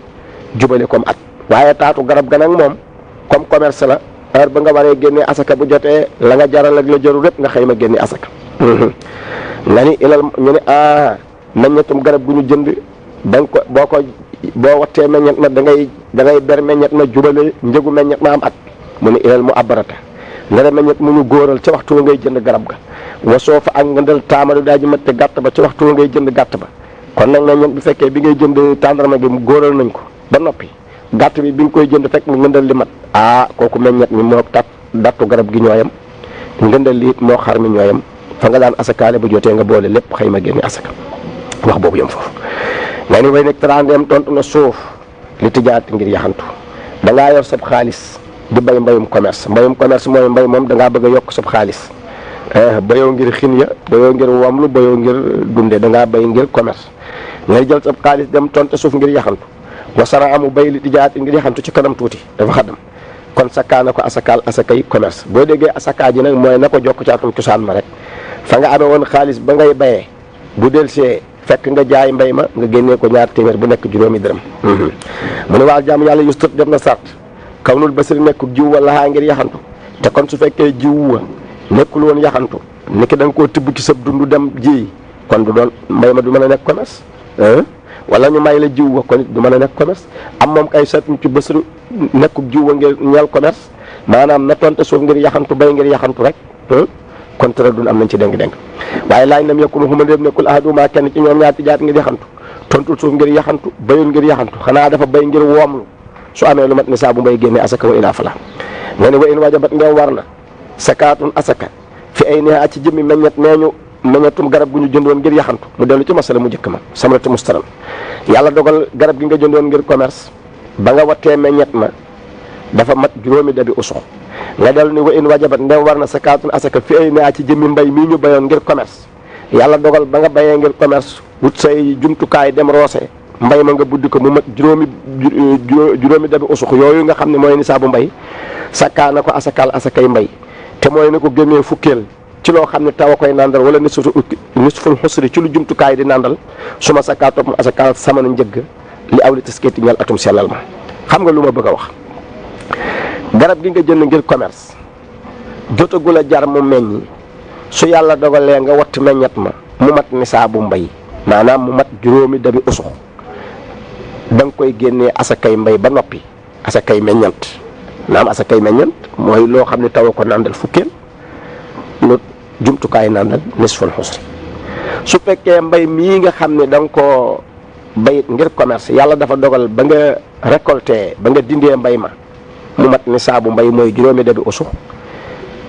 jubale comme at waaye taatu garab ga nag moom comme commerce la heure ba nga waree génne asaka bu jotee la nga jaral ak la jarul lépp nga xëy ma génne asaka nga ni ilal ñu ne meññetum garab gu ñu jënd da nga ko boo wattee meññet ma da ngay ber meññet ma jubale njëgu meññet ma am at mu ne ilal mu abarata nga ne meññet mu ñu góoral ca waxtu wa ngay jënd garab ga wasoo fa ak ngëndal taamalu daa ji mat te gàtt ba ca waxtu wa ngay jënd gàtt ba kon nag meññet bi fekkee bi ngay jënd tàndarma gi mu góoral nañ ko ba noppi gàtt bi nga koy jënd fekk mu ngëndal li mat kooku meññet mi moo dattu garab gi ñooyam ngëndal li moo xar mi ñooyam fa nga daan asakaale bu jotee nga boole lépp xëy ma génne asaka wax boobu yam foofu nga ni way nekk tarandeem tontu na suuf li tijaat ngir yaxantu da ngaa yor sab xaalis di bay mbayum commerce mooy mbay moom da ngaa bëgg a yokk sab xaalis bayoo ngir xin ya bayoo ngir wamlu bayoo ngir dunde da ngaa bay ngir commerce ngay jël sab xaalis dem tonte suuf ngir yaxantu wasara amu bay li tijaat ngir yaxantu ci kanam tuuti dafa xaddam kon sakkaa na ko asakaal asakay commerce boo déggee asakaa ji nag mooy na ko jokk ci atum cosaan ma rek fa nga amee woon xaalis ba ngay bayee bu delsee fekk nga jaay mbay ma nga génnee ko ñaar téeméer bu nekk juróomi dërëm mu ne waa jaamu yàlla yustut def na sart kawnul basiri nekk jiw wala xaa ngir yaxantu te kon su fekkee jiw wa nekkul woon yaxantu niki da nga koo tibb ci sa dund dem ji kon du doon mbay ma du mën a nekk commerce wala ñu may la jiw wa kon it du mën a nekk commerce am moom kay seet ñu ci basiri nekkul jiw wa ngir ñeel commerce maanaam na tonte suuf ngir yaxantu bay ngir yaxantu rek kon tëra dun am nañ ci déng-déng waaye laaj nam yekkunu xuma ndéem nekkul ahaduma kenn ci ñoom ñaar tijaat ngir yaxantu tontul suuf ngir yaxantu bayul ngir yaxantu xanaa dafa bay ngir woomlu su amee lu mat ni saa bu mbay génne asaka wa ilaa fala nga ne wa in wajabat ngeem war na sakaatun asaka fi ay neex a ci jëmmi meññetum garab gu ñu jëndoon ngir yaxantu mu dellu ci masala mu njëkk ma samratu mustaran yàlla dogal garab gi nga jëndoon ngir commerce ba nga wattee meññet ma dafa mat juróomi dabi usux nga dellu ni wa in wajabat ndeem war na sakaatun asaka fi ay neex a ci jëmmi mbay mii ñu bayoon ngir commerce yàlla dogal ba nga bayee ngir commerce wut say jumtukaay dem roose mbay ma nga buddi ko mu mat juróomi dabi usux yooyu nga xam ne mooy nisaabu mbay sakkaa na ko asakaal asakay mbay te mooy na ko génnee fukkeel ci loo xam ne taw a koy nandal wala nisful xusri ci lu jumtukaay di nandal su ma sakkaa topp ma asakaal sama na njëgg li aw li taskeeti ñal atum sellal ma xam nga lu ma bëgg a wax garab gi nga jënd ngir commerce jotagul a jar mu meññi su yàlla dogalee nga watt meññet ma mu mat nisaabu mbay maanaam mu mat juróomi dabi usux da nga koy génnee asakay mbay ba noppi asakay meññant asakay meññant mooy loo xam ne taw a ko nandal fukkeel lu jumtukaay nandal nisful xusri su fekkee mbay mii nga xam ne da nga koo bay ngir commerce yàlla dafa dogal ba nga récolté ba nga dindee mbay ma mu mat nisaabu mbay mooy juróomi dabi usux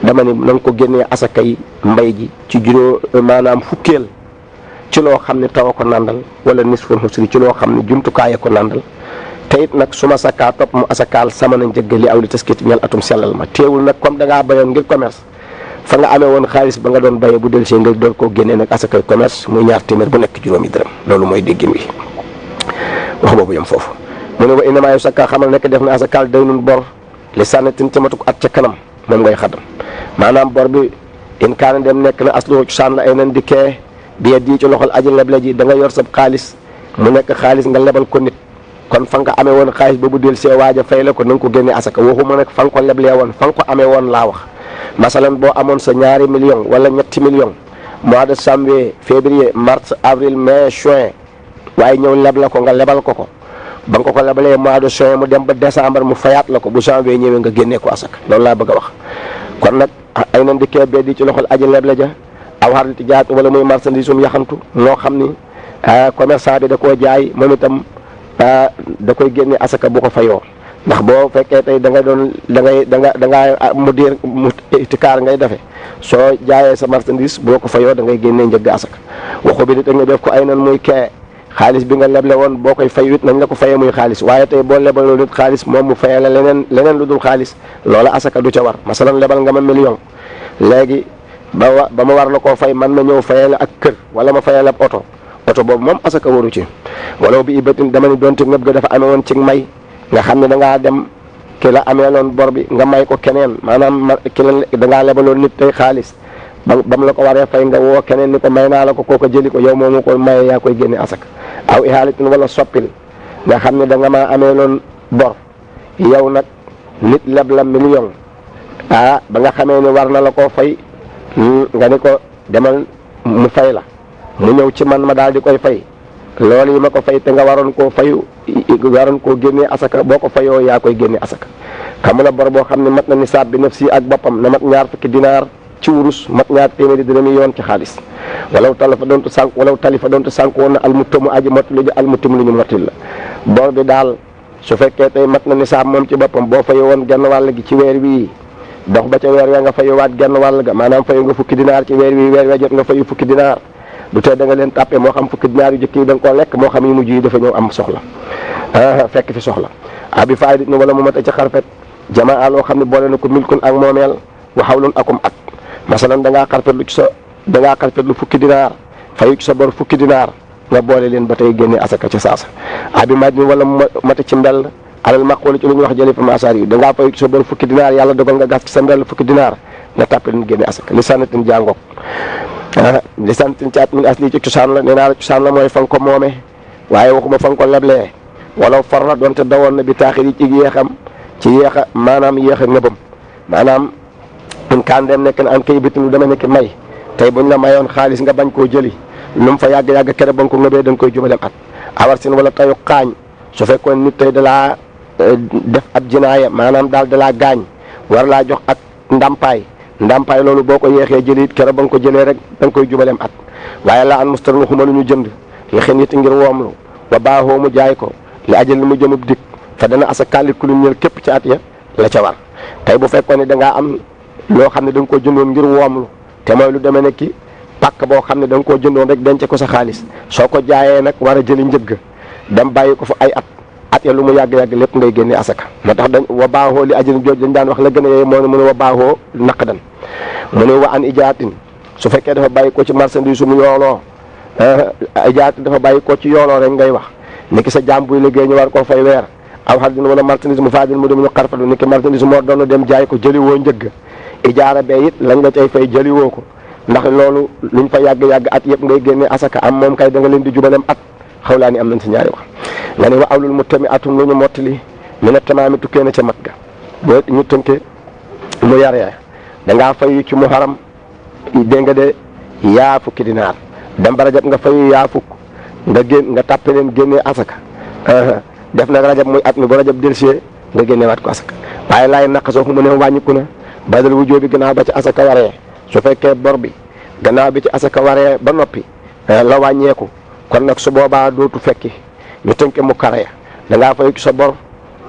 dama ni na nga ko génnee asakay mbay ji ci maanaam fukkeel ci loo xam ne taw a ko nandal wala nisful xusri ci loo xam ne jumtukaay ko nandal te it nag su ma sakkaa topp mu asakaal sama na njëgg li aw li taskit ñal atum sellal ma teewul nag comme da ngaa bayoon ngir commerce fa nga amee woon xaalis ba nga doon bayee bu del see nga doon koo génnee nag asakay commerce muy ñaar téeméer bu nekk juróomi dërëm loolu mooy déggin wi wax boobu yam foofu mu ne wa innamaa yusakkaa xamal nekk def na asakaal day nun bor li sànnatin ca matuk at ca kanam moom ngay xadam maanaam bor bi in kaana dem nekk na aslu cosaan la ay nan dikkee bi di ci loxol aji leble ji da nga yor sab xaalis mu nekk xaalis nga lebal ko nit kon fa nga amee woon xaalis boobu del see waaja fay la ko na nga ko génnee asaka waxuma nag fa nga ko leblee woon fa nga ko amee woon laa wax masalan boo amoon sa 2 millions wala 3 millions mois de janvier février mars avril mai juin waaye ñëw leb la ko nga lebal ko ba nga ko lebalee mois de juin mu dem ba décembre mu fayaat la ko bu janvier ñëwee nga génnee ko asaka loolu laa bëgg a wax kon nag ay nan dikkee bee di ci loxol aji leble ja aw xar ti jaat wala muy marchandise yaxantu moo xam ni commerçant bi da koo jaay moom itam da koy génne asaka bu ko fayoo ndax boo fekkee tey da nga mu diir mu itikaar ngay defe soo jaayee sa marchandise boo ko fayoo da ngay génnee njëgg asaka waxu bi di te nga def ko ay nan muy kee xaalis bi nga leble woon boo koy fayu it nañ la ko fayee muy xaalis waaye tey boo lebaloo nit xaalis moom mu fayee la leneen lu dul xaalis loola asaka du ca war masalan lebal nga ma million léegi ba ma war la koo fay man ma ñëw fayee la ak kër wala ma fayee la oto boobu moom asaka waru ci wala bi ibatin dama ni doonte ngëb ga dafa amee woon ci may nga xam ne da ngaa dem ki la amee loon bor bi nga may ko keneen maanaam ki la da ngaa lebaloon nit tey xaalis ba mu la ko waree fay nga woo keneen ni ko may naa la ko kooko jëli ko yow moomu ko maye yaa koy génne asaka aw ihaalatin wala soppil nga xam ne da nga maa amee loon bor yow nag nit leb la million ba nga xamee ni war na la koo fay nga ni ko demal mu fay la mu ñëw ci man ma daal di koy fay loolu yi ma ko fay te nga waroon koo fayu waroon koo génnee asaka boo ko fayoo yaa koy génne asaka xam la bor boo xam ne mat na nisaab bi naf si ak boppam na mat 20 dinaar ci wurus mat 2 téeméeri dërëmi yoon ci xaalis walaw talifa doonte sànk woon na almutamu aji mottali ji almutamu lu ñu mottil la bor bi daal su fekkee tey mat na nisaab moom ci boppam boo fayu woon genn wàll gi ci weer wii dox ba ca weer wee nga fayuwaat genn wàll ga maanaam fayu nga fukki dinaar ci weer wii weer wee jot nga fayu fukki dinaar du tee da nga leen tàppee moo xam fukki dinaar yu jëkk yi da nga koo lekk moo xam yu mujj yi dafa ñëw am soxla fekk fi soxla abi faay dit ni wala mu mata ci xarfet jamaa loo xam ne boole na ko milkun ak moomeel waxawlun akum at masalan da ngaa xarfet lu fukki dinaar fayu ci sa bor fukki dinaar nga boole leen ba tey génne asaka ca saasa abi maaj ni wala mu mata ci mbell alal maqooli ci lu ñuy wax jëli fa maasaar yi da ngaa fayu ci sa bor fukki dinaar yàlla dogal nga gas ci sa mbell fukki dinaar nga tàppe leen génne asaka li sànnatin jàngoog li santin caat min asli ci cosaan la nee naa la cosaan la mooy fa nga ko moome waaye waxuma fa nga ko leblee wala far la doonte dawoon na bi taaxir yi ci yéexa maanaam yéexa ngëbam maanaam in kaan dem nekk na am kay bitim lu dama nekk may tey buñ la mayoon xaalis nga bañ koo jëli lu mu fa yàgg-yàgg kere ba nga ko ngëbee da nga koy jubalem at awar sin wala tayu xaañ su fekkoon nit tey dalaa def ab jinaaya maanaam daal dalaa gaañ war laa jox ak ndàmpaay loolu boo ko yeexee jëli it kere ba nga ko jëlee rek da nga koy jubalem at waaye la an mustar waxuma lu ñu jënd li xen it ngir woomlu wa baaxoo mu jaay ko li ajal li mu jëmub dik fa dana asa kàllit ku lu ñël képp ci at ya la ca war tey bu fekkoon ne da ngaa am loo xam ne da nga ko jëndoon ngir woomlu te mooy lu demee ne ki pàkk boo xam ne da nga koo jëndoon rek denc ko sa xaalis soo ko jaayee nag war a jëli njëgg dem bàyyi ko fa ay at ya lu mu yàgg-yàgg lépp ngay génne asaka moo tax dañ wa baaxoo li ajal jooj dañ daan wax la gën a yooyu moo ne mu ne wa baaxoo naqdan mu ne wa an ijaatin su fekkee dafa bàyyi ko ci marchandise mu yooloo ijaatin dafa bàyyi ko ci yooloo rek ngay wax ni ki sa jaam buy liggéey ñu war koo fay weer aw xar din wala marchandise mu faadil mu dem ñu xarfatu ni ki marchandise moo doon dem jaay ko jëliwoo njëgg ijaara bee it lañ la cay fay jëliwoo ko ndax loolu luñ fa yàgg-yàgg at yëpp ngay génne asaka am moom kay da nga leen di jubalem at xawlaa ni am nañ si ñaari wax nga ne wa awlul mu tami atum lu ñu mottali mi ne tamaami tukkee na ca mat ga boo ñu tënke mu yaree da ngaa fayu ci muharam dégg nga de yaa fukki dinaar dem ba rajab nga fayu yaa fukk nga tàppe leen génnee asaka def nag rajab muy at mi bu rajab delsie nga génneewaat ko asaka waaye laay naq soo ko mu ne wàññiku na badal wu jóobi gannaaw ba ci asaka waree su fekkee bor bi gannaaw bi ci asaka waree ba noppi la wàññeeku kon nag su boobaa dootu fekki ñu tënke mu karaya da ngaa fayu ci sa bor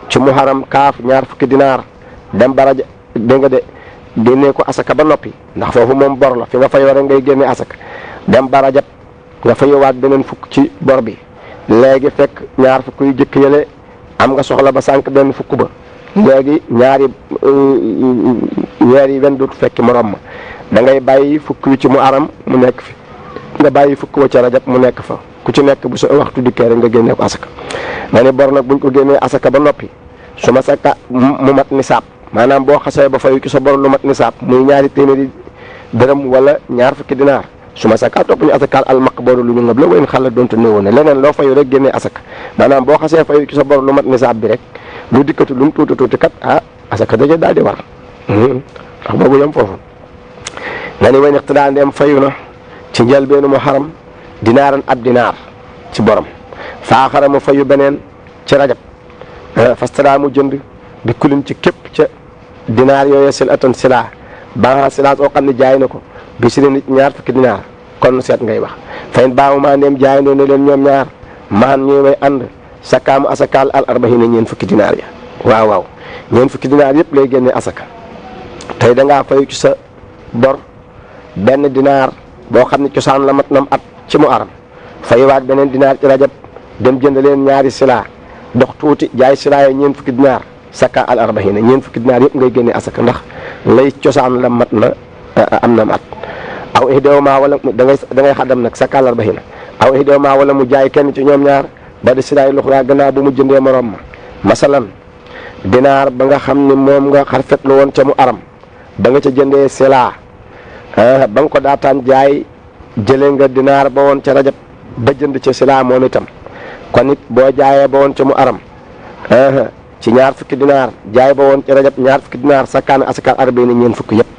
ci muharam kaaf 2 fukki dinaar dem ba rajab dégg nga de génnee ko asaka ba noppi ndax foofu moom bor la fi nga fayoo rek ngay génnee asaka dem ba rajab nga fayowaat beneen fukk ci bor bi léegi fekk 2 fukk yu jëkk yële am nga soxla ba sànq benn fukk ba léegi ñaari weer yi wenn dut fekki morom ma da ngay bàyyi fukk wi ci mu aram mu nekk fi nga bàyyi fukk wa ca rajab mu nekk fa ku ci nekk bu sa waxtu dikkee rek nga génnee ko asaka nga ni bor nag buñ ko génnee asaka ba noppi su ma saka mu mat nisaab maanaam boo xasee ba fayu ci sa bor lu mat nisaab muy ñaari téeméeri dërëm wala ñaar fukki dinaar su ma saka topp ñu asakaal almaqbooru lu ñu ngab la wayn xala doonte néewoon ne leneen loo fayu rek génnee asaka maanaam boo xasee fayu ci sa bor lu mat nisaab bi rek lu dikkatu lu mu tuuti tuuti kat asaka daje daal di war ndax boobu yem foofu nga ni wayn ixtidaa ndeem fayu na ci njëlbeenu mu xaram dinaaran ab dinaar ci borom faaxara mu fayu beneen ci rajab fastara mu jënd bi kulin ci képp ca dinaar yooyu sil atan silaa baa silaa soo xam ne jaay na ko bi si nit ñaar fukki dinaar kon seet ngay wax fayin baamu maa ndeem jaay ne leen ñoom ñaar maan ñuy may ànd sakaamu asakaal al arbahina ñeen fukki dinaar ya waaw ñeen fukki dinaar yëpp lay génne asaka tey dangaa fayu ci sa bor benn dinaar boo xam ne cosaan la mat nam at ci mu aram fayuwaat beneen dinaar ci rajab dem jënd leen ñaari silaa dox tuuti jaay silaa yi ñeen fukki dinaar sakka al arbahina ñeen fukki dinaar yëpp ngay génne asaka ndax lay cosaan la mat na am na at aw ihdawma wala da ngay xaddam nag sakka al arbahina aw ihdawma wala mu jaay kenn ci ñoom ñaar ba di silaa yi luxraa gannaaw bu mu jëndee morom ma masalan dinaar ba nga xam ne moom nga xarfetlu woon ca mu aram ba nga ca jëndee silaa ba nga ko daataan jaay jëlee nga dinaar ba woon ca rajab ba jënd ca silaa moom itam kon it boo jaayee ba woon ca mu aram ci ñaar fukki dinaar jaay ba woon ca rajab ñaar fukki dinaar sakkaan asakaal arba'ina ñeen fukki yëpp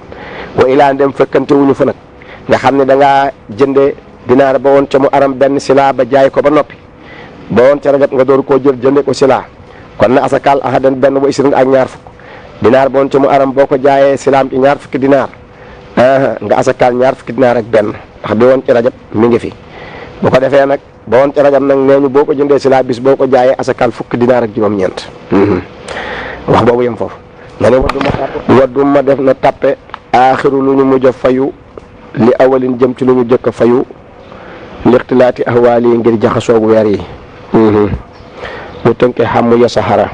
wa ilaa dem fekkante wuñu fa nag nga xam ne da ngaa jëndee dinaar ba woon ca mu aram benn silaa ba jaay ko ba noppi ba woon ca rajab nga door koo jël jëndee ko silaa kon na asakaal ahadan benn wa isrin ak ñaar fukk dinaar ba woon ca mu aram boo ko jaayee silaam ci ñaar fukki dinaar nga asakaal ñaar fukki dinaar ak benn ndax bi woon ci rajab mi ngi fi bu ko defee nag ba woon ci rajab nag nee ñu boo ko jëndee silaa bis boo ko jaayee asakaal fukki dinaar ak juróom-ñeent wax boobu yem foofu nga ne waddu ma def na tappe aaxiru lu ñu mujj a fayu li awalin jëm ci lu ñu jëkk a fayu lixtilaati ahwaali yi ngir jaxasoogu weer yi mu tënke xamu ya saxara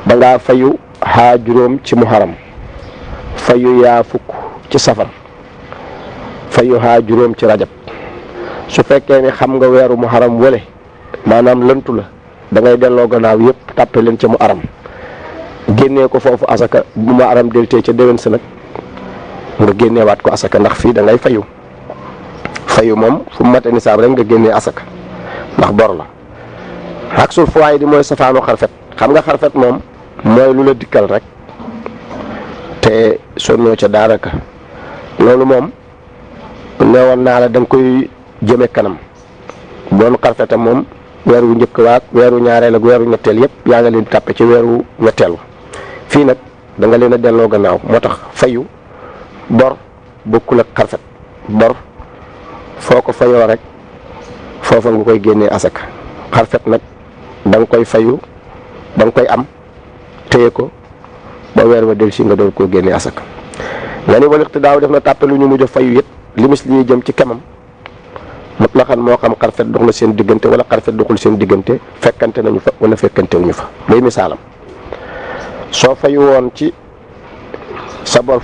da ngaa fayu xaa juróom ci muharam fayu yaa fukk ci safar fayu xaa juróom ci rajab su fekkee ne xam nga weeru muharam wële maanaam lëntu la da ngay delloo gannaaw yëpp tàppe leen ca mu aram génnee ko foofu asaka bu mu aram deltee ca déwén sa nag nga génneewaat ko asaka ndax fii da ngay fayu moom fu mu mate nisaab rek nga génnee asaka ndax bor la ak sul fuwaay di mooy safaanu xarfet xam nga xarfet moom mooy lu la dikkal rek te sonnoo ca daaraka loolu moom neewoon naa la da nga koy jëme kanam doon xarfetam moom weeru njëkk waak weeru ñaareel ak weeru ñetteel yëpp yaa nga leen tàppe ci weeru ñetteel fii nag da nga leen a delloo gannaaw moo tax fayu bor bokkul ak xarfet bor foo ko fayoo rek foofa nga koy génnee asaka xarfet nag da nga koy fayu da nga koy am téye ko ba weer wa del si nga door koo génnee asaka nga ni wal iqtidaaw def na tàppe lu ñu mujj a fayu it limis li jëm ci kemam mutlaqan moo xam xarfet dox na seen diggante wala xarfet doxul seen diggante fekkante nañu fa wala fekkante wuñu fa muy misaalam soo fayu woon ci sa bor